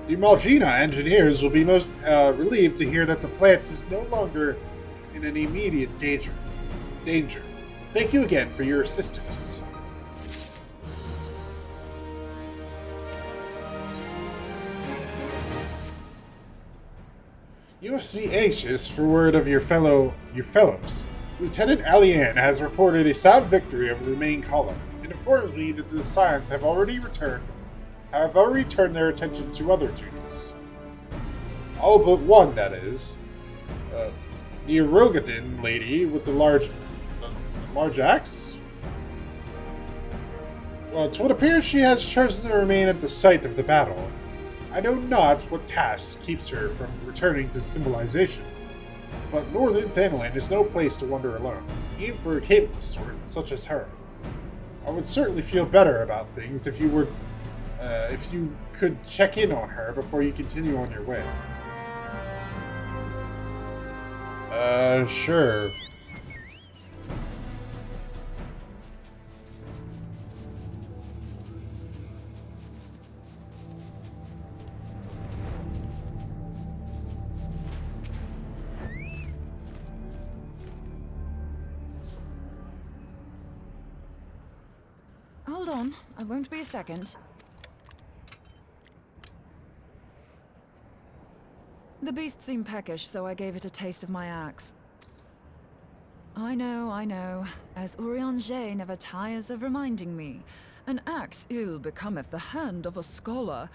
The Malgina engineers will be most relieved to hear that the plant is no longer in an immediate danger. Thank you again for your assistance. You must be anxious for word of your fellows. Lieutenant Alien has reported a sound victory over the main column, and informs me that the scions have already turned their attention to other duties. All but one, that is. The Erogadin lady with the large axe? Well, to what appears she has chosen to remain at the site of the battle. I know not what task keeps her from returning to civilization, but Northern Thanalan is no place to wander alone, even for a capable sort such as her. I would certainly feel better about things if you could check in on her before you continue on your way. Sure. Hold on, I won't be a second. The beast seemed peckish, so I gave it a taste of my axe. I know, as Urianger never tires of reminding me. An axe ill becometh the hand of a scholar.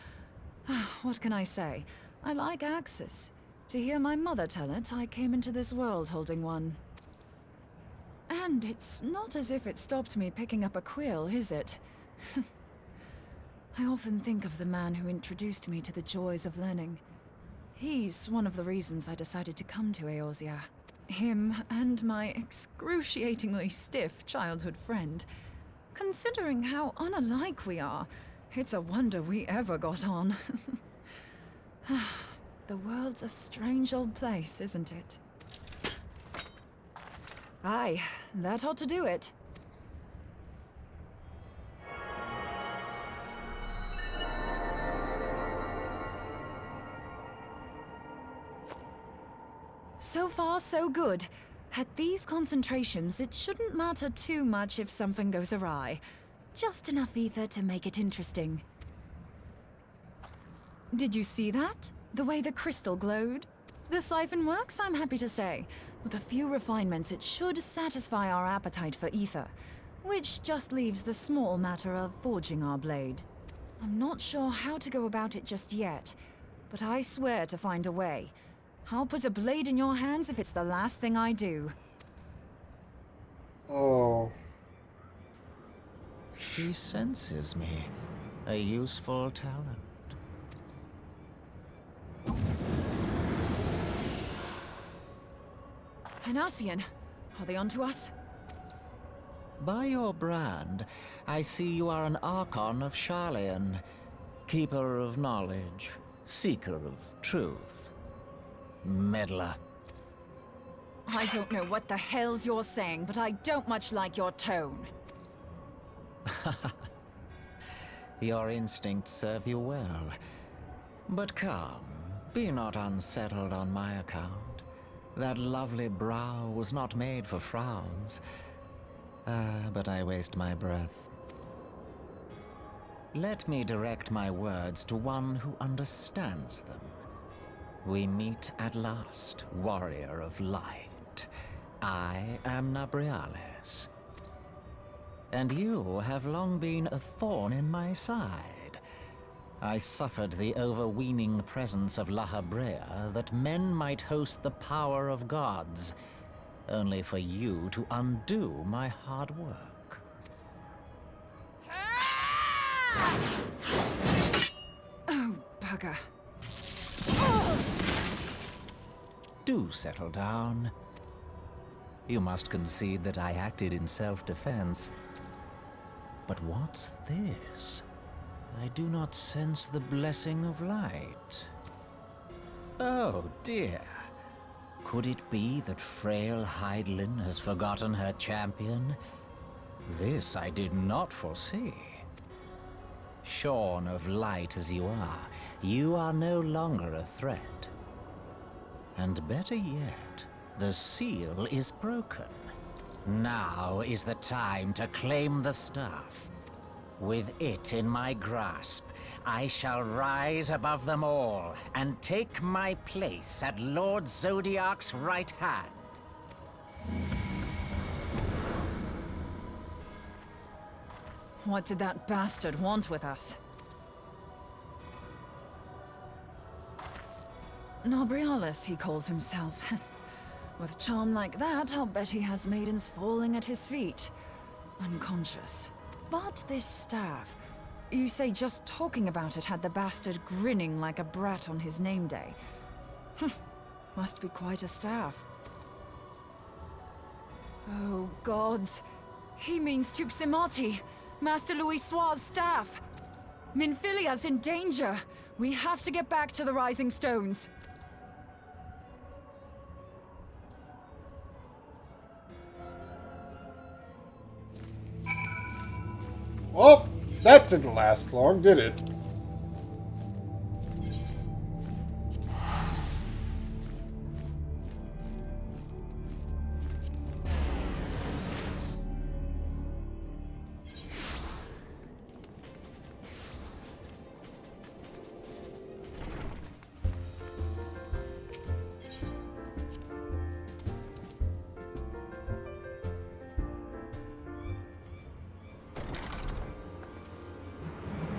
What can I say? I like axes. To hear my mother tell it, I came into this world holding one. And it's not as if it stopped me picking up a quill, is it? I often think of the man who introduced me to the joys of learning. He's one of the reasons I decided to come to Eorzea. Him and my excruciatingly stiff childhood friend. Considering how unalike we are, it's a wonder we ever got on. The world's a strange old place, isn't it? Aye, that ought to do it. So far, so good. At these concentrations, it shouldn't matter too much if something goes awry. Just enough ether to make it interesting. Did you see that? The way the crystal glowed? The siphon works, I'm happy to say. With a few refinements, it should satisfy our appetite for ether, which just leaves the small matter of forging our blade. I'm not sure how to go about it just yet, but I swear to find a way. I'll put a blade in your hands if it's the last thing I do. Oh. She senses me. A useful talent. An ascian. Are they onto us? By your brand, I see you are an Archon of Sharlayan, keeper of knowledge, seeker of truth, meddler. I don't know what the hell's you're saying, but I don't much like your tone. Your instincts serve you well. But come, be not unsettled on my account. That lovely brow was not made for frowns. But I waste my breath. Let me direct my words to one who understands them. We meet at last, warrior of light. I am Nabriales. And you have long been a thorn in my side. I suffered the overweening presence of La Habrea that men might host the power of gods, only for you to undo my hard work. Oh, bugger. Do settle down. You must concede that I acted in self-defense. But what's this? I do not sense the blessing of light. Oh dear. Could it be that frail Hydaelyn has forgotten her champion? This I did not foresee. Shorn of light as you are no longer a threat. And better yet, the seal is broken. Now is the time to claim the staff. With it in my grasp, I shall rise above them all and take my place at Lord Zodiac's right hand. What did that bastard want with us? Nabriales, he calls himself. With charm like that, I'll bet he has maidens falling at his feet. Unconscious. But this staff... You say just talking about it had the bastard grinning like a brat on his name day. Must be quite a staff. Oh, gods. He means Tupsimati, Master Louis Soir's staff. Minfilia's in danger. We have to get back to the Rising Stones. Well, that didn't last long, did it?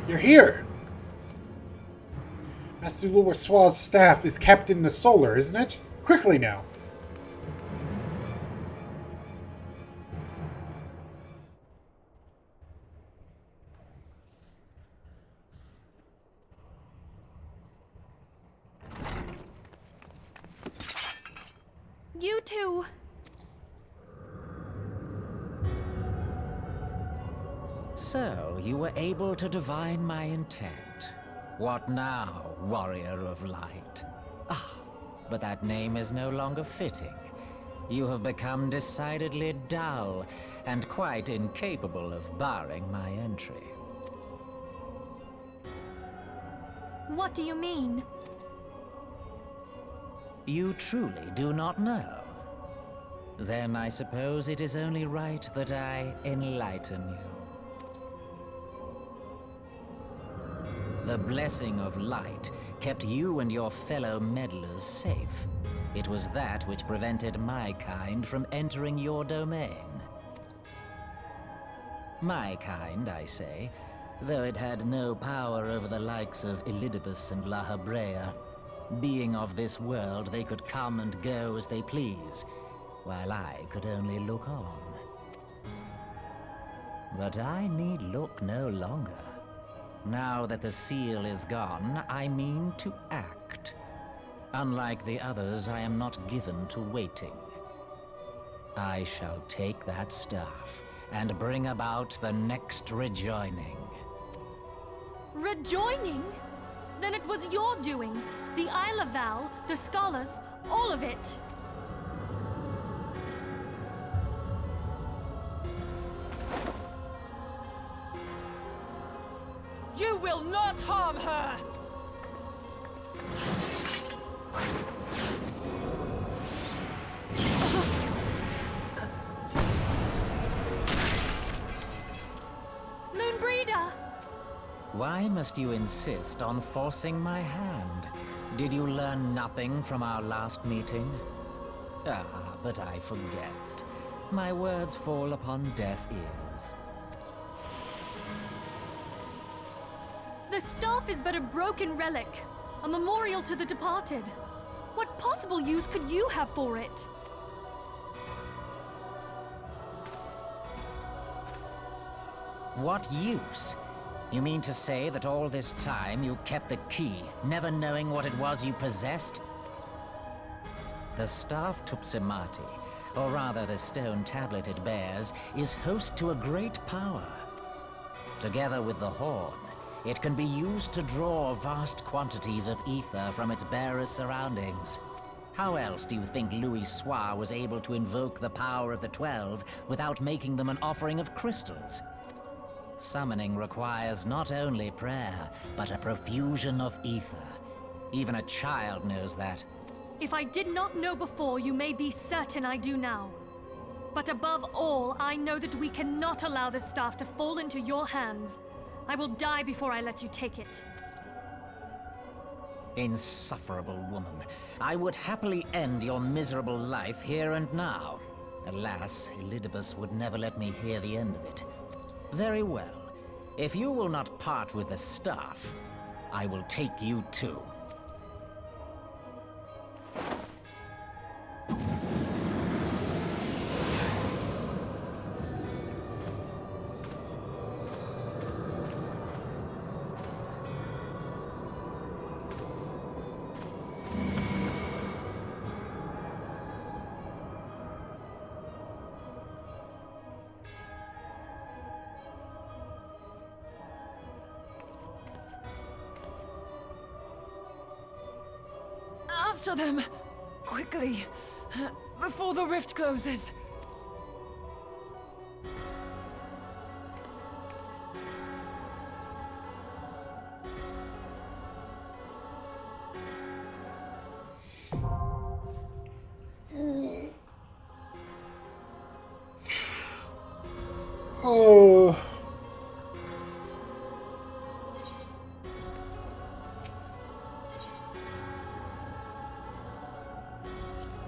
You're here! Master Louis Soir's staff is kept in the solar, isn't it? Quickly now! You two! So, you were able to divine my intent. What now, warrior of light? Ah, but that name is no longer fitting. You have become decidedly dull, and quite incapable of barring my entry. What do you mean? You truly do not know? Then I suppose it is only right that I enlighten you. The blessing of light kept you and your fellow meddlers safe. It was that which prevented my kind from entering your domain. My kind, I say, though it had no power over the likes of Elidibus and La Habrea. Being of this world, they could come and go as they please, while I could only look on. But I need look no longer. Now that the seal is gone, I mean to act. Unlike the others, I am not given to waiting. I shall take that staff and bring about the next rejoining. Rejoining? Then it was your doing. The Isle of Val, the scholars, all of it. Disarm her! Moonbreeder! Why must you insist on forcing my hand? Did you learn nothing from our last meeting? Ah, but I forget. My words fall upon deaf ears. The staff is but a broken relic, a memorial to the departed. What possible use could you have for it? What use? You mean to say that all this time you kept the key, never knowing what it was you possessed? The staff Tupsimati, or rather the stone tablet it bears, is host to a great power. Together with the horn, it can be used to draw vast quantities of ether from its bearer's surroundings. How else do you think Louis Soir was able to invoke the power of the 12 without making them an offering of crystals? Summoning requires not only prayer, but a profusion of ether. Even a child knows that. If I did not know before, you may be certain I do now. But above all, I know that we cannot allow the staff to fall into your hands. I will die before I let you take it. Insufferable woman. I would happily end your miserable life here and now. Alas, Elidibus would never let me hear the end of it. Very well. If you will not part with the staff, I will take you too. After them! Quickly! Before the rift closes! Oh.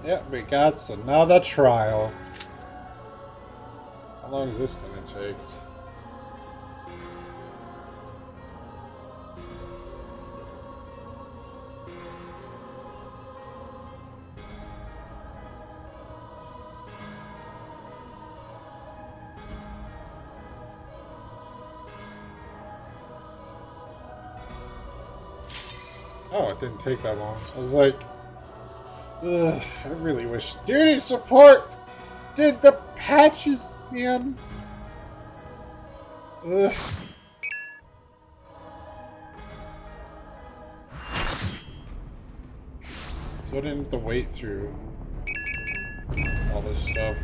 Yeah, we got another trial. How long is this gonna take? Oh, it didn't take that long. I was like, ugh, I really wish duty support did the patches, man. Ugh. So I didn't have to wait through all this stuff.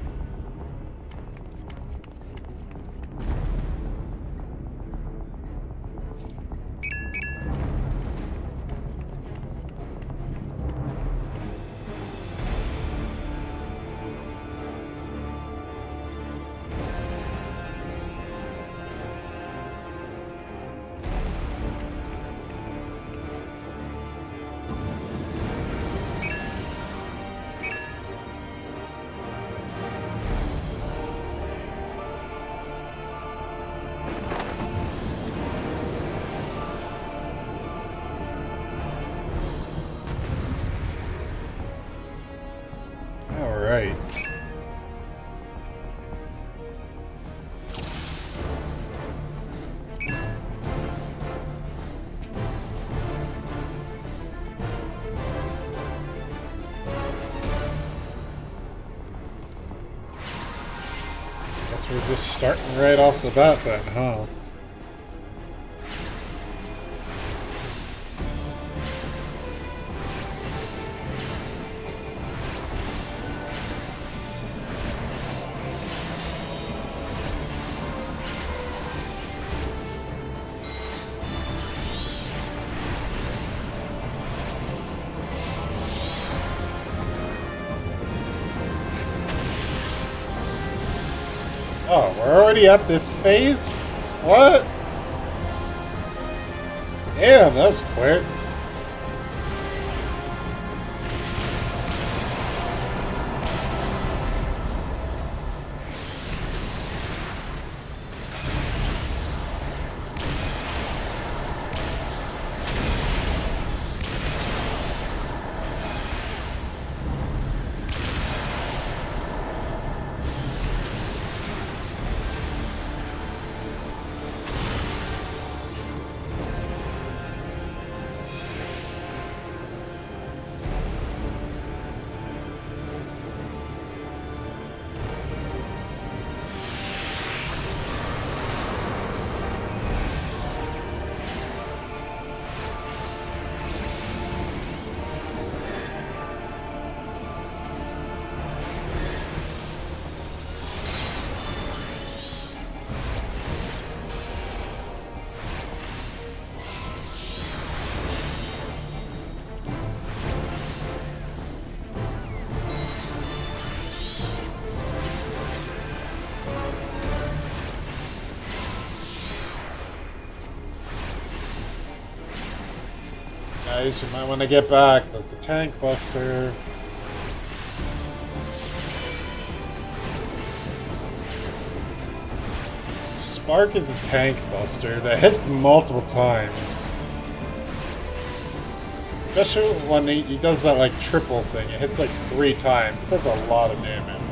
Alright. Guess we're just starting right off the bat then, huh? Oh, we're already at this phase? What? Damn, that was quick. Guys, you might want to get back. That's a tank buster. Spark is a tank buster that hits multiple times. Especially when he does that like triple thing. It hits like 3 times. It does a lot of damage.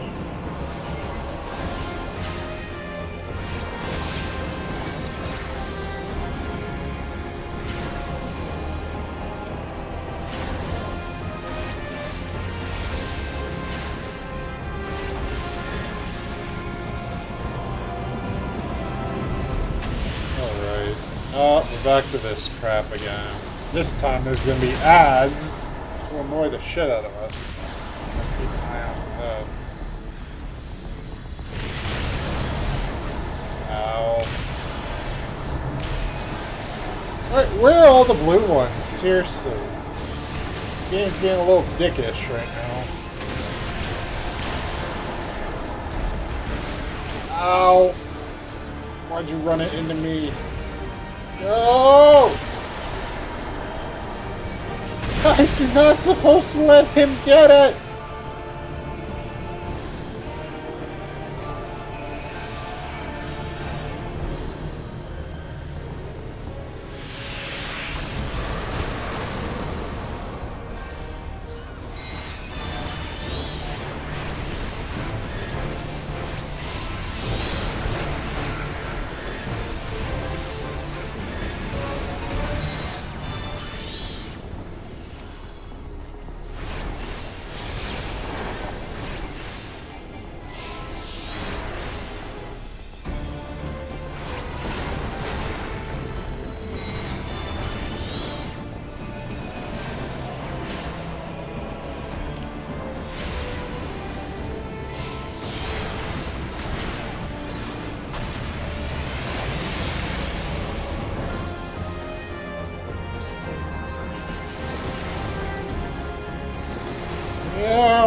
Back to this crap again. This time there's gonna be ads to annoy the shit out of us. Keep an eye out for that. Ow. Where are all the blue ones? Seriously. Game's being a little dickish right now. Ow! Why'd you run it into me? No! Guys, you're not supposed to let him get it!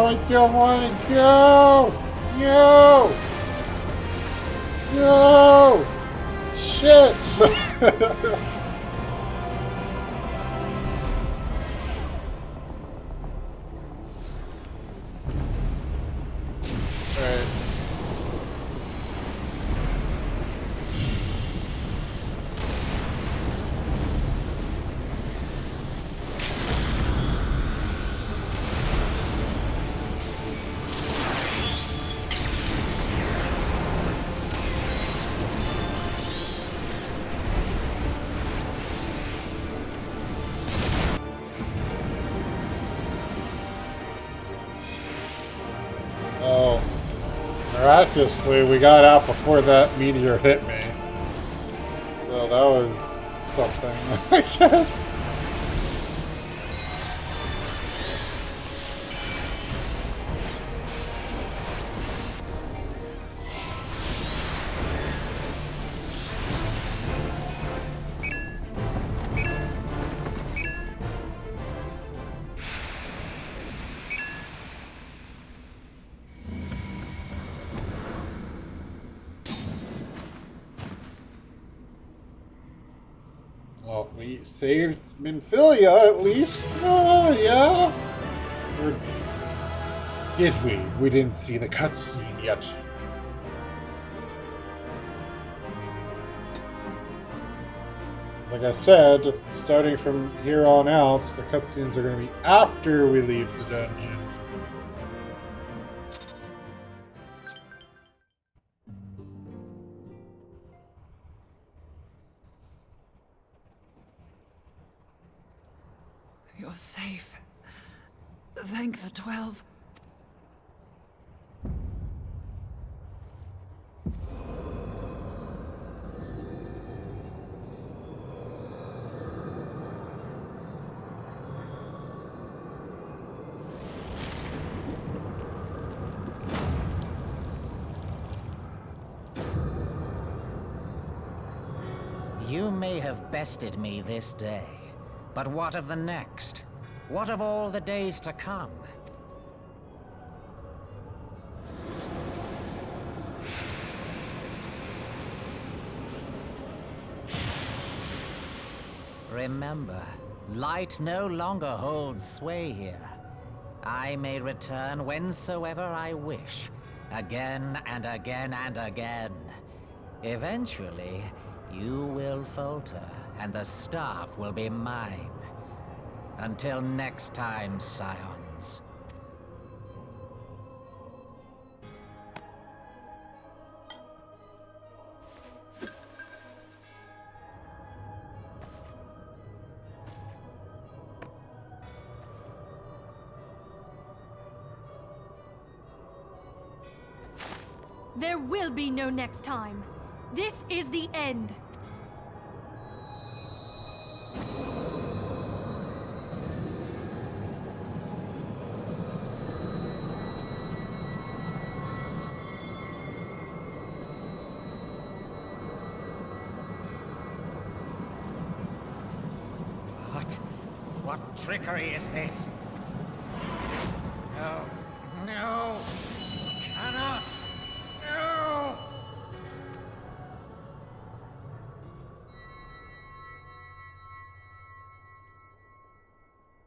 I don't want to go! No! No! Shit! Miraculously, we got out before that meteor hit me. So that was something, I guess. we saved Minfilia at least? Oh, yeah? Or did we? We didn't see the cutscene yet. Like I said, starting from here on out, the cutscenes are going to be after we leave the dungeon. You're safe. Thank the 12. You may have bested me this day, but what of the next? What of all the days to come? Remember, light no longer holds sway here. I may return whensoever I wish, again and again and again. Eventually, you will falter, and the staff will be mine. Until next time, scions. There will be no next time. This is the end. What trickery is this? No. No! Cannot! No!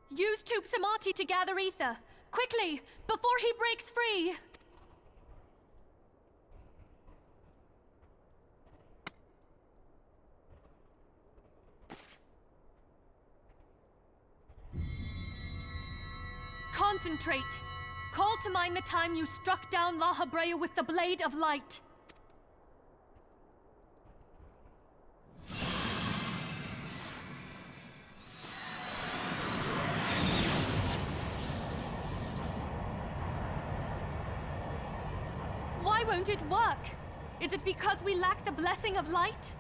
Use Tube Samati to gather ether. Quickly, before he breaks free! Concentrate! Call to mind the time you struck down La Habrea with the Blade of Light. Why won't it work? Is it because we lack the blessing of light?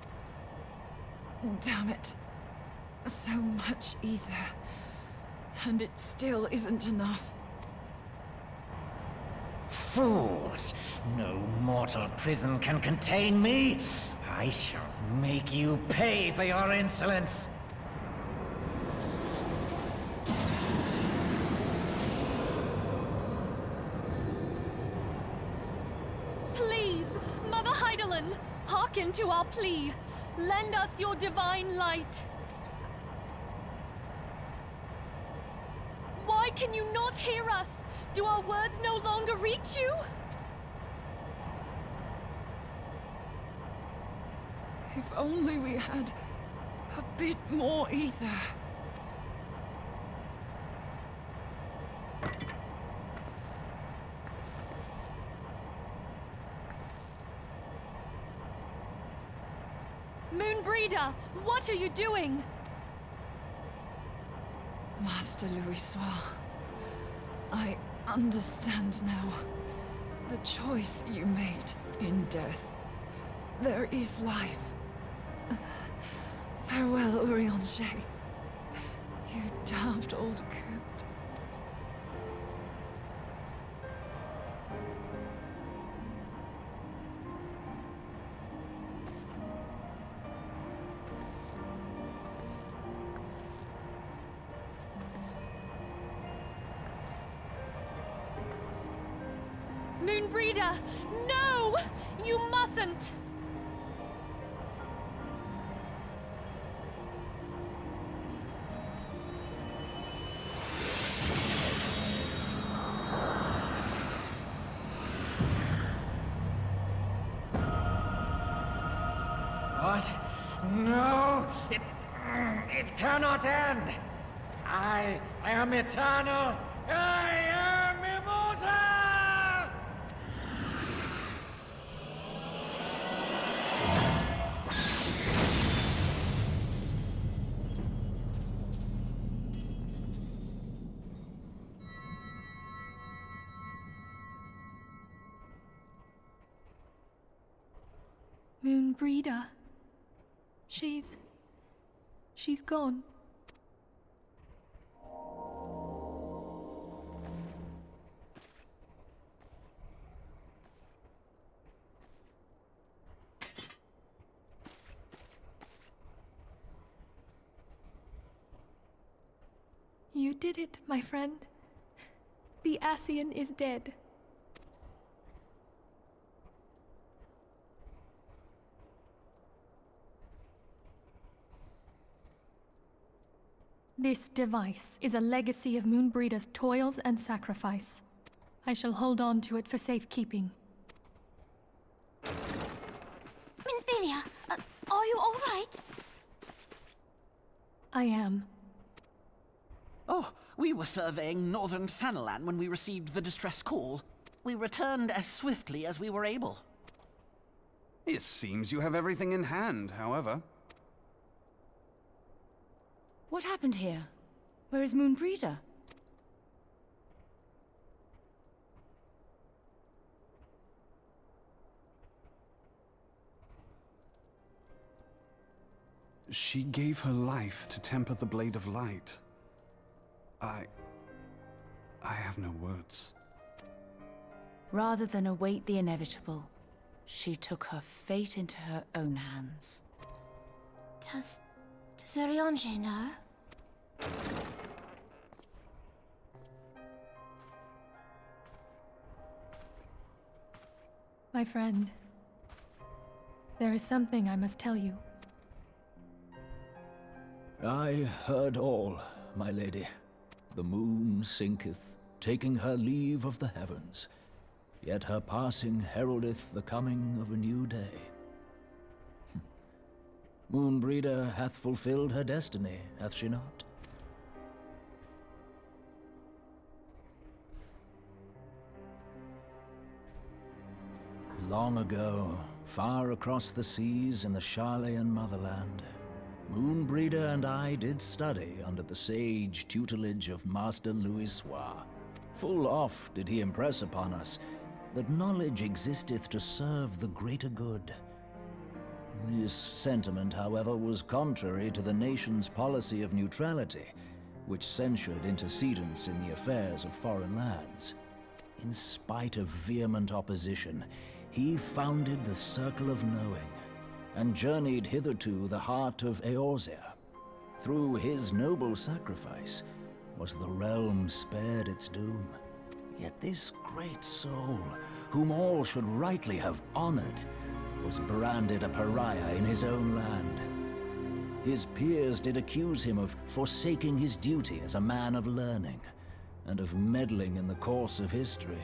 Damn it. So much ether. And it still isn't enough. Fools! No mortal prison can contain me! I shall make you pay for your insolence! Please, Mother Heidelin, hearken to our plea. Lend us your divine light. Why can you not hear us? Do our words no longer reach you? If only we had a bit more ether. Moonbreeder, what are you doing? Master Louisoix, I understand now. The choice you made in death. There is life. Farewell, Urianger. You daft old coot. Moonbreeder, no! You mustn't! No! It cannot end! I am eternal! I am immortal! Moonbreeder. She's gone. You did it, my friend. The Ascian is dead. This device is a legacy of Moonbreeder's toils and sacrifice. I shall hold on to it for safekeeping. Minfilia, are you all right? I am. Oh, we were surveying northern Thanalan when we received the distress call. We returned as swiftly as we were able. It seems you have everything in hand, however. What happened here? Where is Moonbreeder? She gave her life to temper the Blade of Light. I have no words. Rather than await the inevitable, she took her fate into her own hands. Does Urianger know? My friend, there is something I must tell you. I heard all, my lady. The moon sinketh, taking her leave of the heavens. Yet her passing heraldeth the coming of a new day. Moonbreeder hath fulfilled her destiny, hath she not? Long ago, far across the seas in the Charlayan motherland, Moonbreeder and I did study under the sage tutelage of Master Louisoix. Full oft did he impress upon us that knowledge existeth to serve the greater good. This sentiment, however, was contrary to the nation's policy of neutrality, which censured intercedence in the affairs of foreign lands. In spite of vehement opposition, he founded the Circle of Knowing, and journeyed hitherto the heart of Eorzea. Through his noble sacrifice was the realm spared its doom. Yet this great soul, whom all should rightly have honored, was branded a pariah in his own land. His peers did accuse him of forsaking his duty as a man of learning, and of meddling in the course of history.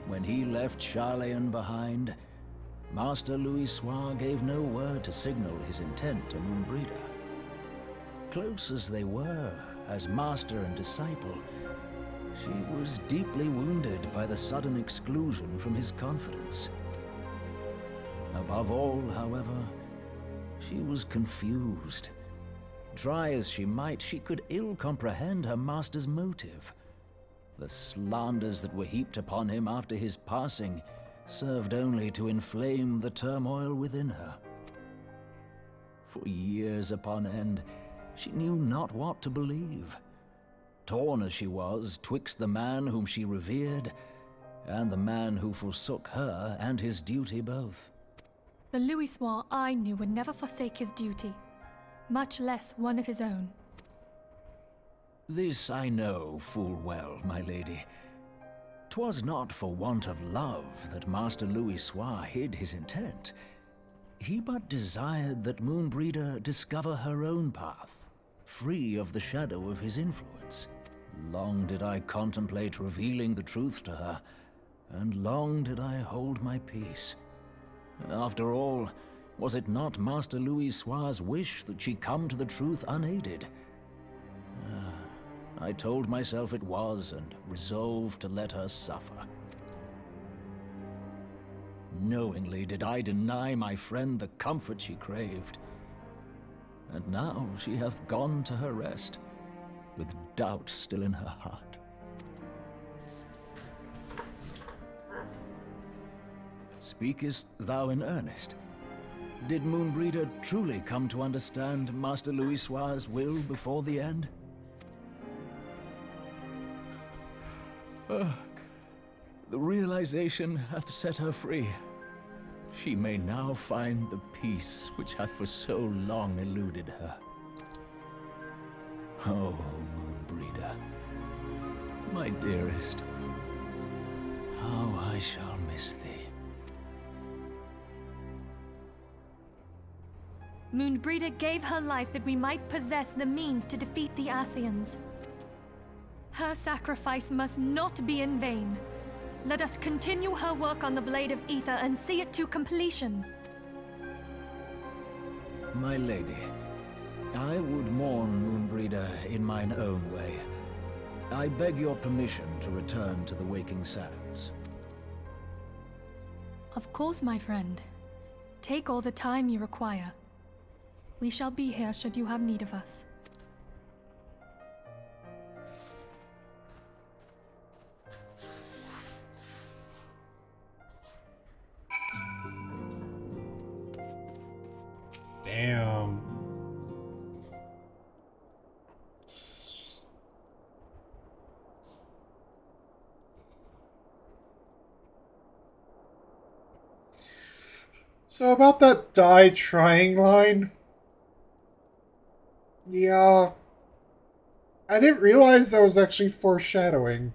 When he left Charlayan behind, Master Louisoix gave no word to signal his intent to Moonbreeder. Close as they were, as master and disciple, she was deeply wounded by the sudden exclusion from his confidence. Above all, however, she was confused. Try as she might, she could ill comprehend her master's motive. The slanders that were heaped upon him after his passing served only to inflame the turmoil within her. For years upon end, she knew not what to believe. Torn as she was twixt the man whom she revered, and the man who forsook her and his duty both. The Louisoix I knew would never forsake his duty, much less one of his own. This I know full well, my lady. 'Twas not for want of love that Master Louisoix hid his intent. He but desired that Moonbreeder discover her own path, free of the shadow of his influence. Long did I contemplate revealing the truth to her, and long did I hold my peace. After all, Was it not Master Louis Soir's wish that she come to the truth unaided? I told myself it was, and resolved to let her suffer. Knowingly did I deny my friend the comfort she craved. And now she hath gone to her rest, with doubt still in her heart. Speakest thou in earnest? Did Moonbreeder truly come to understand Master Louis Soir's will before the end? The realization hath set her free. She may now find the peace which hath for so long eluded her. Oh, Moonbreeder, my dearest, how I shall miss thee. Moonbreeder gave her life that we might possess the means to defeat the Ascians. Her sacrifice must not be in vain. Let us continue her work on the Blade of Ether and see it to completion. My lady, I would mourn Moonbreeder in mine own way. I beg your permission to return to the Waking Sands. Of course, my friend. Take all the time you require. We shall be here should you have need of us. Damn. So about that die trying line. Yeah. I didn't realize that was actually foreshadowing.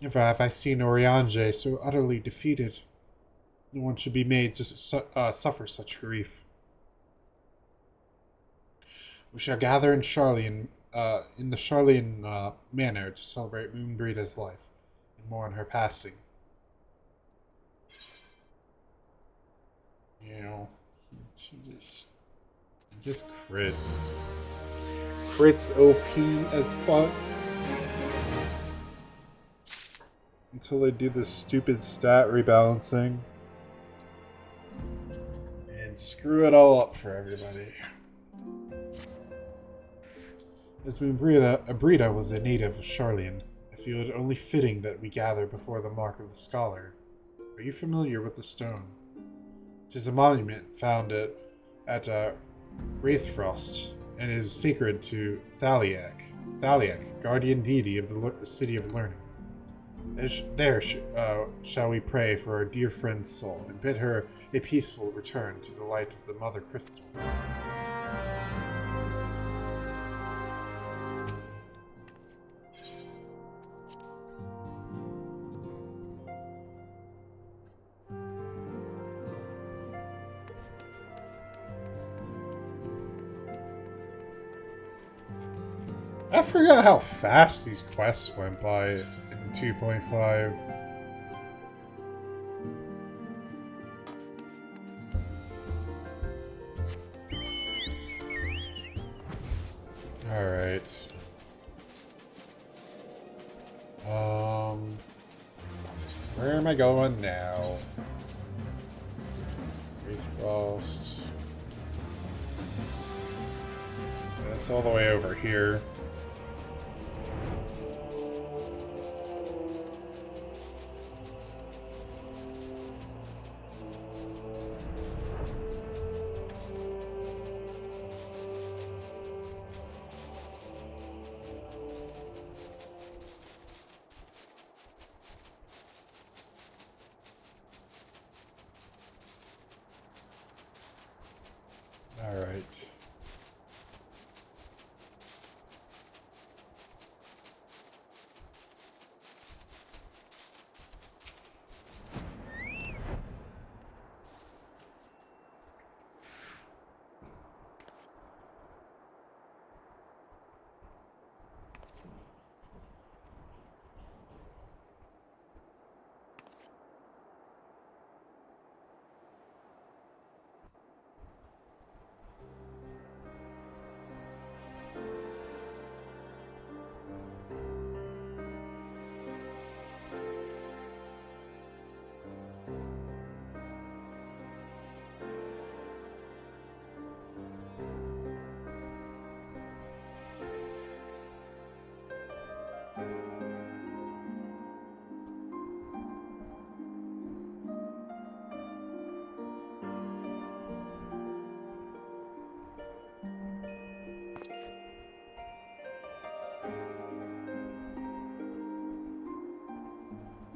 Never have I seen Oriange so utterly defeated. No one should be made to suffer such grief. We shall gather in Charlian, in the Charlian manor to celebrate Moonbreeder's life and mourn her passing. You know, she just crit. Crit's OP as fuck. Until they do this stupid stat rebalancing. And screw it all up for everybody. As Moonbreeder was a native of Charlian, I feel it only fitting that we gather before the Mark of the Scholar. Are you familiar with the stone? It is a monument found at Wraithfrost, and is sacred to Thaliak, guardian deity of the City of Learning. There shall we pray for our dear friend's soul, and bid her a peaceful return to the light of the Mother Crystal. I forgot how fast these quests went by in 2.5. Alright. Where am I going now? Frost. That's all the way over here. Alright.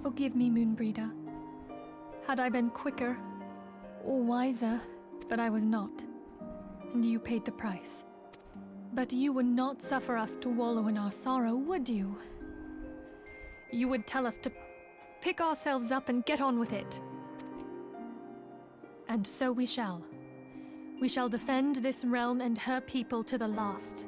Forgive me, Moonbreeder. Had I been quicker or wiser, but I was not, and you paid the price. But you would not suffer us to wallow in our sorrow, would you? You would tell us to pick ourselves up and get on with it. And so we shall. We shall defend this realm and her people to the last.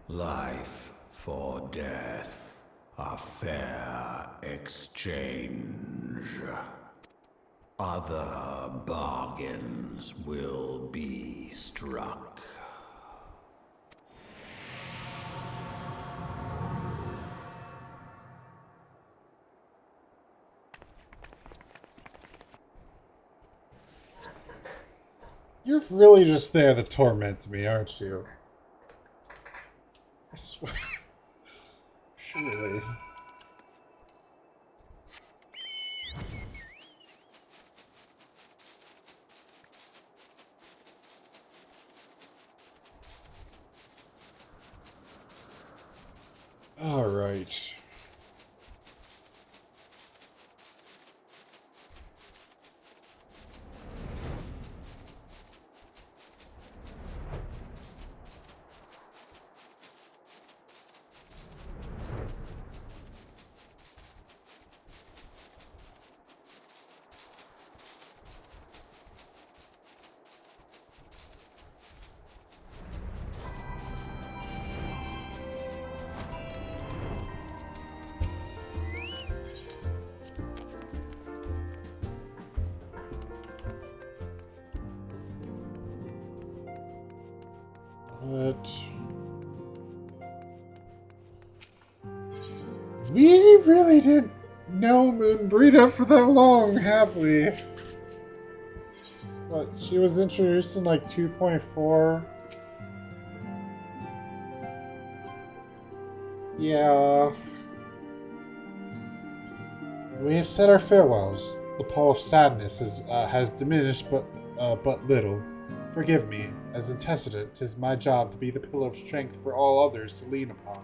Life for death, a fair exchange. Other bargains will be struck. You're really just there to torment me, aren't you? I swear. Surely. All right. But we really didn't know Moonbreeder for that long, have we? But she was introduced in like 2.4. Yeah. We have said our farewells. The pall of sadness has diminished but little. Forgive me, as antecedent, 'tis my job to be the pillar of strength for all others to lean upon.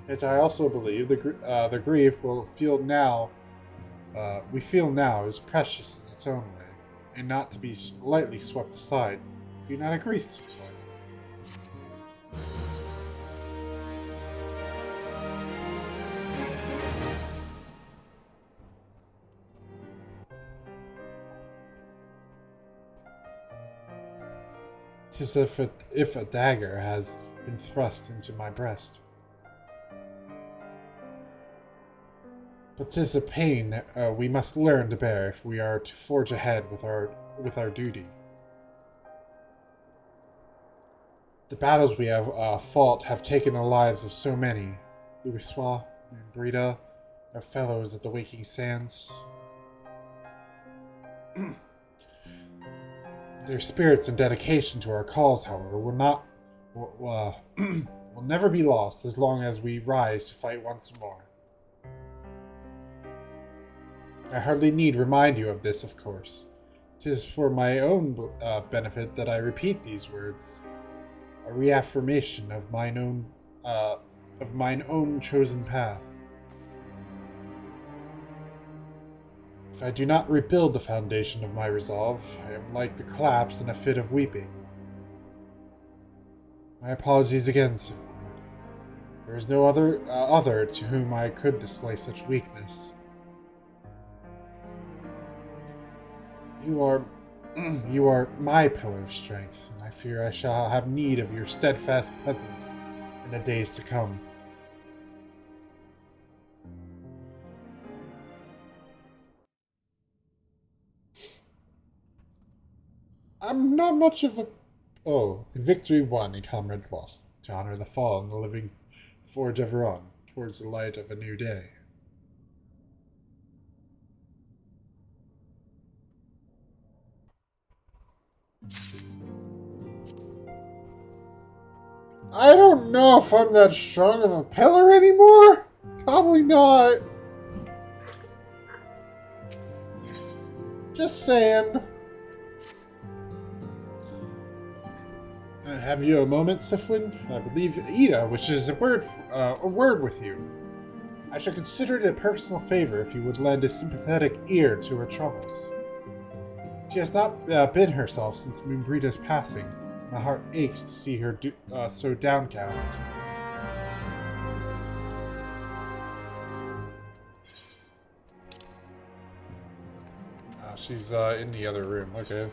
Yet I also believe the grief we feel now is precious in its own way, and not to be lightly swept aside. Do you not agree, Syphuin? Tis as if a dagger has been thrust into my breast. But 'tis a pain that we must learn to bear if we are to forge ahead with our duty. The battles we have fought have taken the lives of so many. Louisoix and Brita, our fellows at the Waking Sands. Their spirits and dedication to our cause, however, will never be lost as long as we rise to fight once more. I hardly need remind you of this, of course. 'Tis for my own benefit that I repeat these words, a reaffirmation of mine own chosen path. If I do not rebuild the foundation of my resolve, I am like to collapse in a fit of weeping. My apologies again, Syphuin. There is no other to whom I could display such weakness. You are my pillar of strength, and I fear I shall have need of your steadfast presence in the days to come. I'm not much of a... Oh, a victory won, a comrade lost. To honor the fallen, the living forge ever on, towards the light of a new day. I don't know if I'm that strong of a pillar anymore. Probably not. Just saying. Have you a moment, Syphuin? I believe Ida wishes a word with you. I shall consider it a personal favor if you would lend a sympathetic ear to her troubles. She has not been herself since Moonbreeda's passing. My heart aches to see her so downcast. She's in the other room. Okay.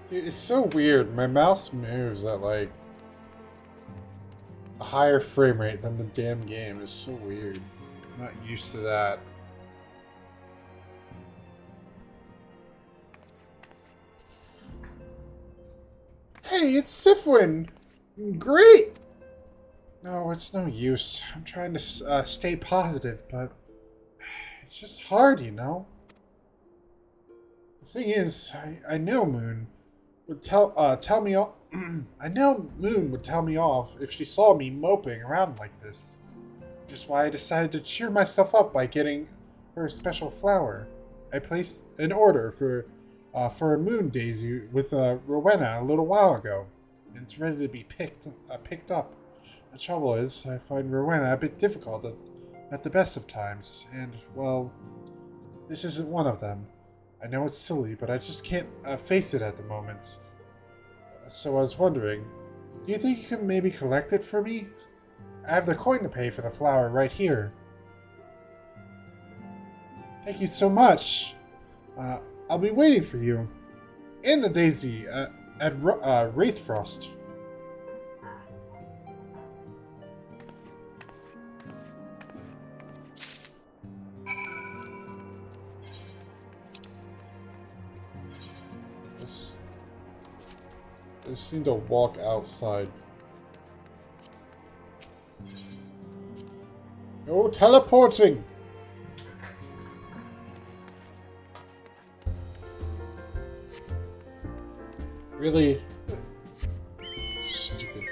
It's so weird. My mouse moves at like a higher frame rate than the damn game. It's so weird. I'm not used to that. Hey, it's Syphuin! Great! No, it's no use. I'm trying to stay positive, but it's just hard, you know? The thing is, I know Moon would tell me off. I know Moon would tell me off if she saw me moping around like this. Which is why I decided to cheer myself up by getting her a special flower. I placed an order for a moon daisy with Rowena a little while ago, and it's ready to be picked up. The trouble is, I find Rowena a bit difficult at the best of times, and, well, this isn't one of them. I know it's silly, but I just can't face it at the moment. So I was wondering, do you think you can maybe collect it for me? I have the coin to pay for the flower right here. Thank you so much. I'll be waiting for you. And the daisy at Wraithfrost. I just need to walk outside. No teleporting! Really? Stupid.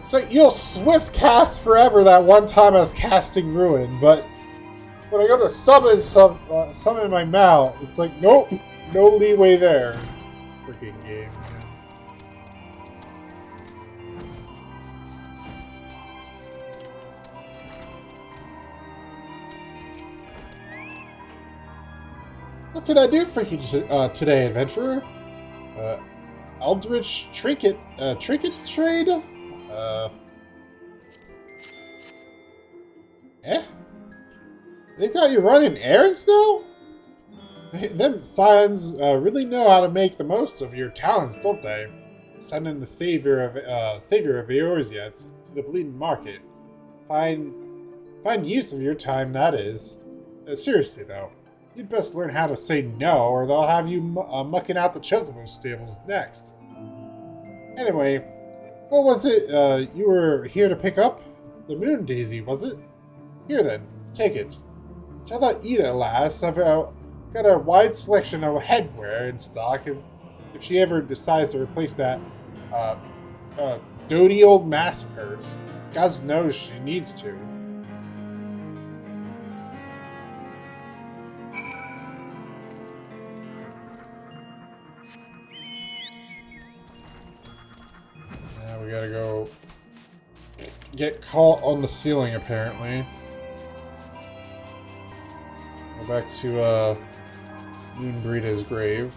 It's like, you'll swift cast forever that one time I was casting Ruin, but when I go to summon my mount, it's like, nope, no leeway there. Freaking game, man. What can I do for you today, adventurer? Eldritch trinket trade? They've got you running errands now? Them scions really know how to make the most of your talents, don't they? Sending the savior of Eorzea to the bleeding market. Fine use of your time, that is. Seriously, though. You'd best learn how to say no, or they'll have you mucking out the Chocobo stables next. Anyway, what was it you were here to pick up? The moon daisy, was it? Here then, take it. Tell that Ida lass I've got a wide selection of headwear in stock if she ever decides to replace that doty old mask of hers. God knows she needs to. Now we gotta go get caught on the ceiling, apparently. Go back to Moonbreeda's grave.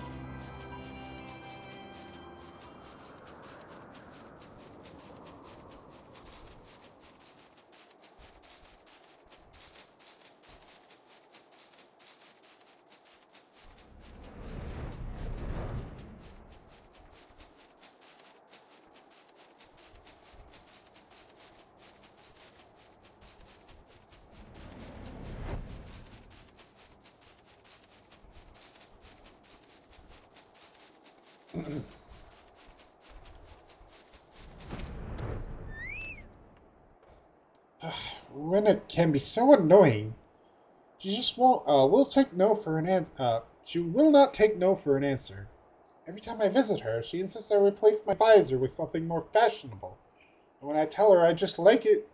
Rowena can be so annoying. She just won't. Will take no for an answer. She will not take no for an answer. Every time I visit her, she insists I replace my visor with something more fashionable. And when I tell her I just like it,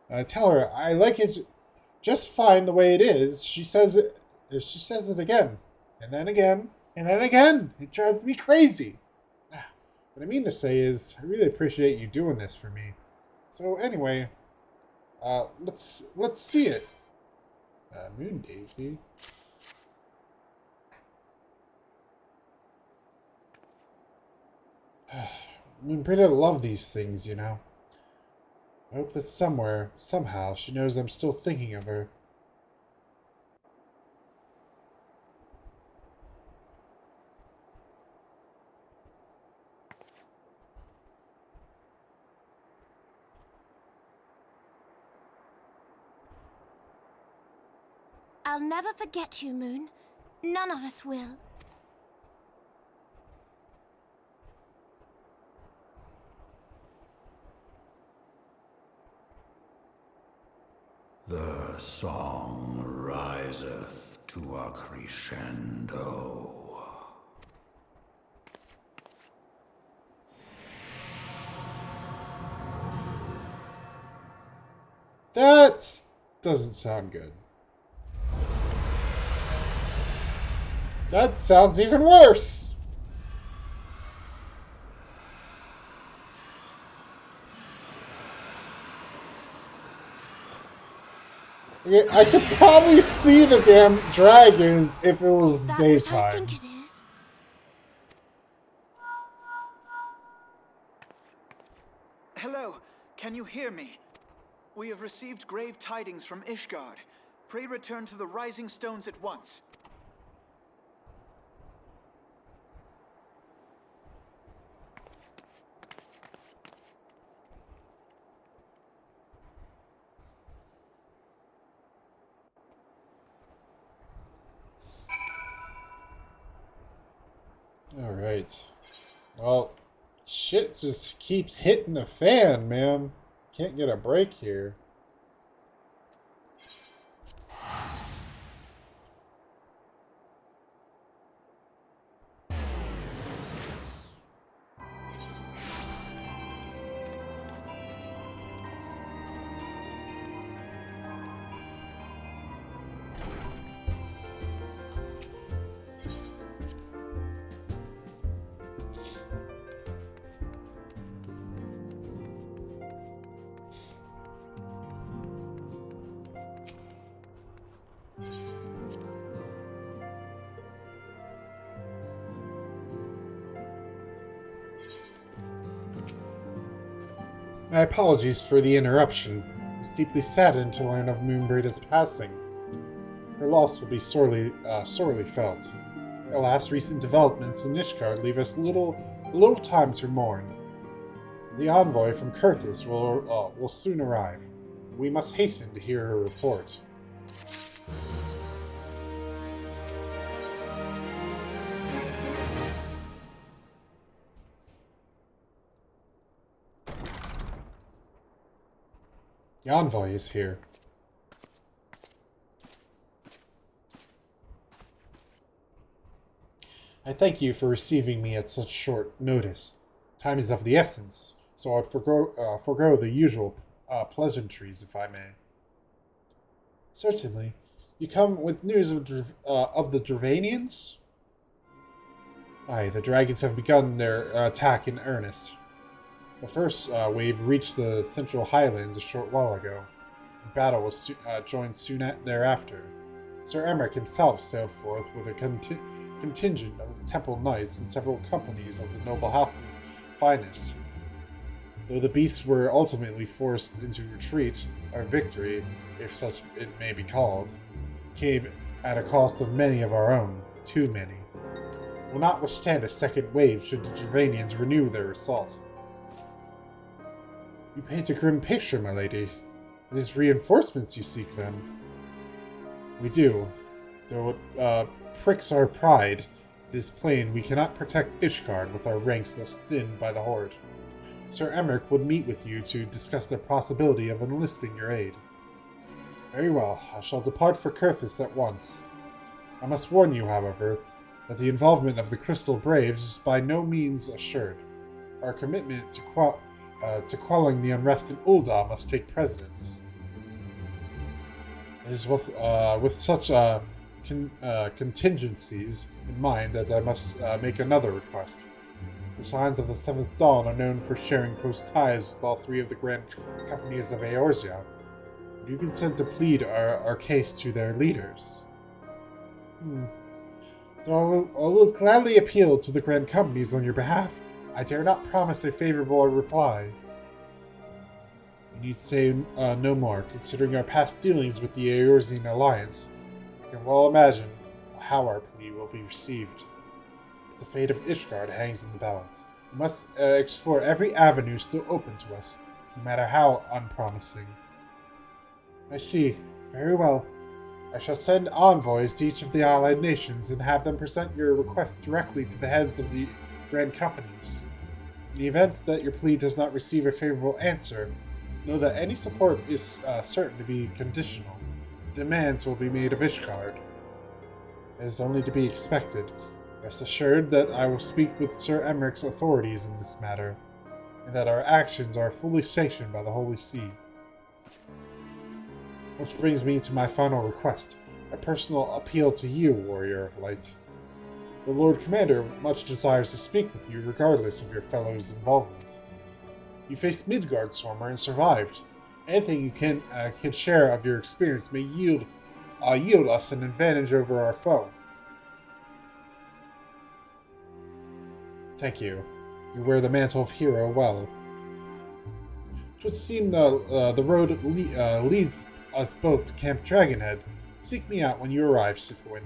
I like it just fine the way it is. She says it again, and then again, and then again. It drives me crazy. What I mean to say is, I really appreciate you doing this for me. So anyway, let's see it. Moon Daisy. Moonbrita love these things, you know. I hope that somewhere, somehow, she knows I'm still thinking of her. I'll never forget you, Moon. None of us will. The song riseth to a crescendo. That doesn't sound good. That sounds even worse! Okay, I could probably see the damn dragons if it was That daytime. what I think it is. Hello, can you hear me? We have received grave tidings from Ishgard. Pray return to the Rising Stones at once. Alright. Well, shit just keeps hitting the fan, man. Can't get a break here. My apologies for the interruption. I was deeply saddened to learn of Moonbrita's passing. Her loss will be sorely felt. Alas, recent developments in Ishgard leave us little time to mourn. The envoy from Kurthis will soon arrive. We must hasten to hear her report. The envoy is here. I thank you for receiving me at such short notice. Time is of the essence, so I'd forego the usual pleasantries, if I may. Certainly. You come with news of the Dravanians? Aye, the dragons have begun their attack in earnest. The first wave reached the central highlands a short while ago. The battle was joined soon thereafter. Sir Emmerich himself sailed forth with a contingent of temple knights and several companies of the noble house's finest. Though the beasts were ultimately forced into retreat, our victory, if such it may be called, came at a cost of many of our own, too many. Will not withstand a second wave should the Dravanians renew their assault. You paint a grim picture, my lady. It is reinforcements you seek, then. We do. Though it pricks our pride, it is plain we cannot protect Ishgard with our ranks thus thinned by the Horde. Sir Emmerich would meet with you to discuss the possibility of enlisting your aid. Very well, I shall depart for Kurthis at once. I must warn you, however, that the involvement of the Crystal Braves is by no means assured. Our commitment to quelling the unrest in Ul'dah must take precedence. It is with such contingencies in mind that I must make another request. The Scions of the Seventh Dawn are known for sharing close ties with all three of the grand companies of Eorzea. Would you consent to plead our case to their leaders? Though I will gladly appeal to the grand companies on your behalf, I dare not promise a favorable reply. You need say no more, considering our past dealings with the Eorzean Alliance. I can well imagine how our plea will be received. But the fate of Ishgard hangs in the balance. We must explore every avenue still open to us, no matter how unpromising. I see. Very well. I shall send envoys to each of the allied nations and have them present your request directly to the heads of the grand companies. In the event that your plea does not receive a favorable answer, know that any support is certain to be conditional. Demands will be made of Ishgard. It is only to be expected. Rest assured that I will speak with Sir Emmerich's authorities in this matter, and that our actions are fully sanctioned by the Holy See. Which brings me to my final request, a personal appeal to you, Warrior of Light. The Lord Commander much desires to speak with you regardless of your fellow's involvement. You faced Midgardstormer and survived. Anything you can share of your experience may yield us an advantage over our foe. Thank you. You wear the mantle of hero well. It would seem the road leads us both to Camp Dragonhead. Seek me out when you arrive, Syphuin.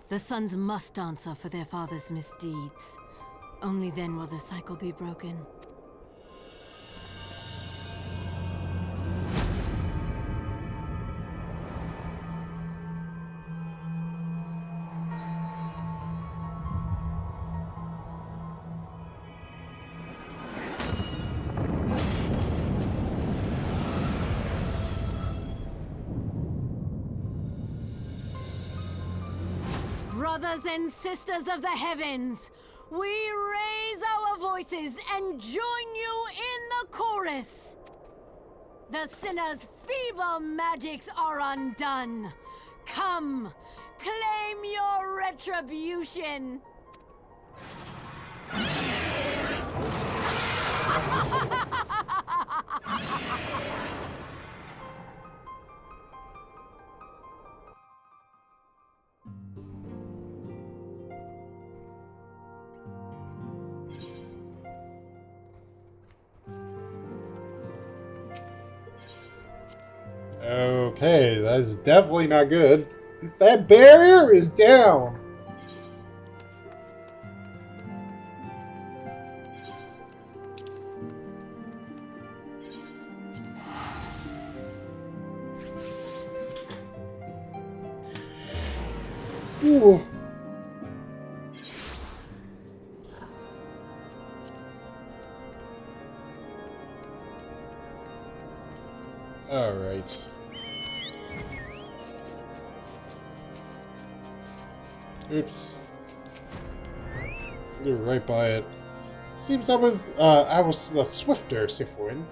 The sons must answer for their father's misdeeds. Only then will the cycle be broken. Brothers and sisters of the heavens, we raise our voices and join you in the chorus. The sinner's feeble magics are undone. Come, claim your retribution. Okay, that is definitely not good. That barrier is down. Ooh. All right. Oops. Flew right by it. Seems I was the swifter, Syphuin.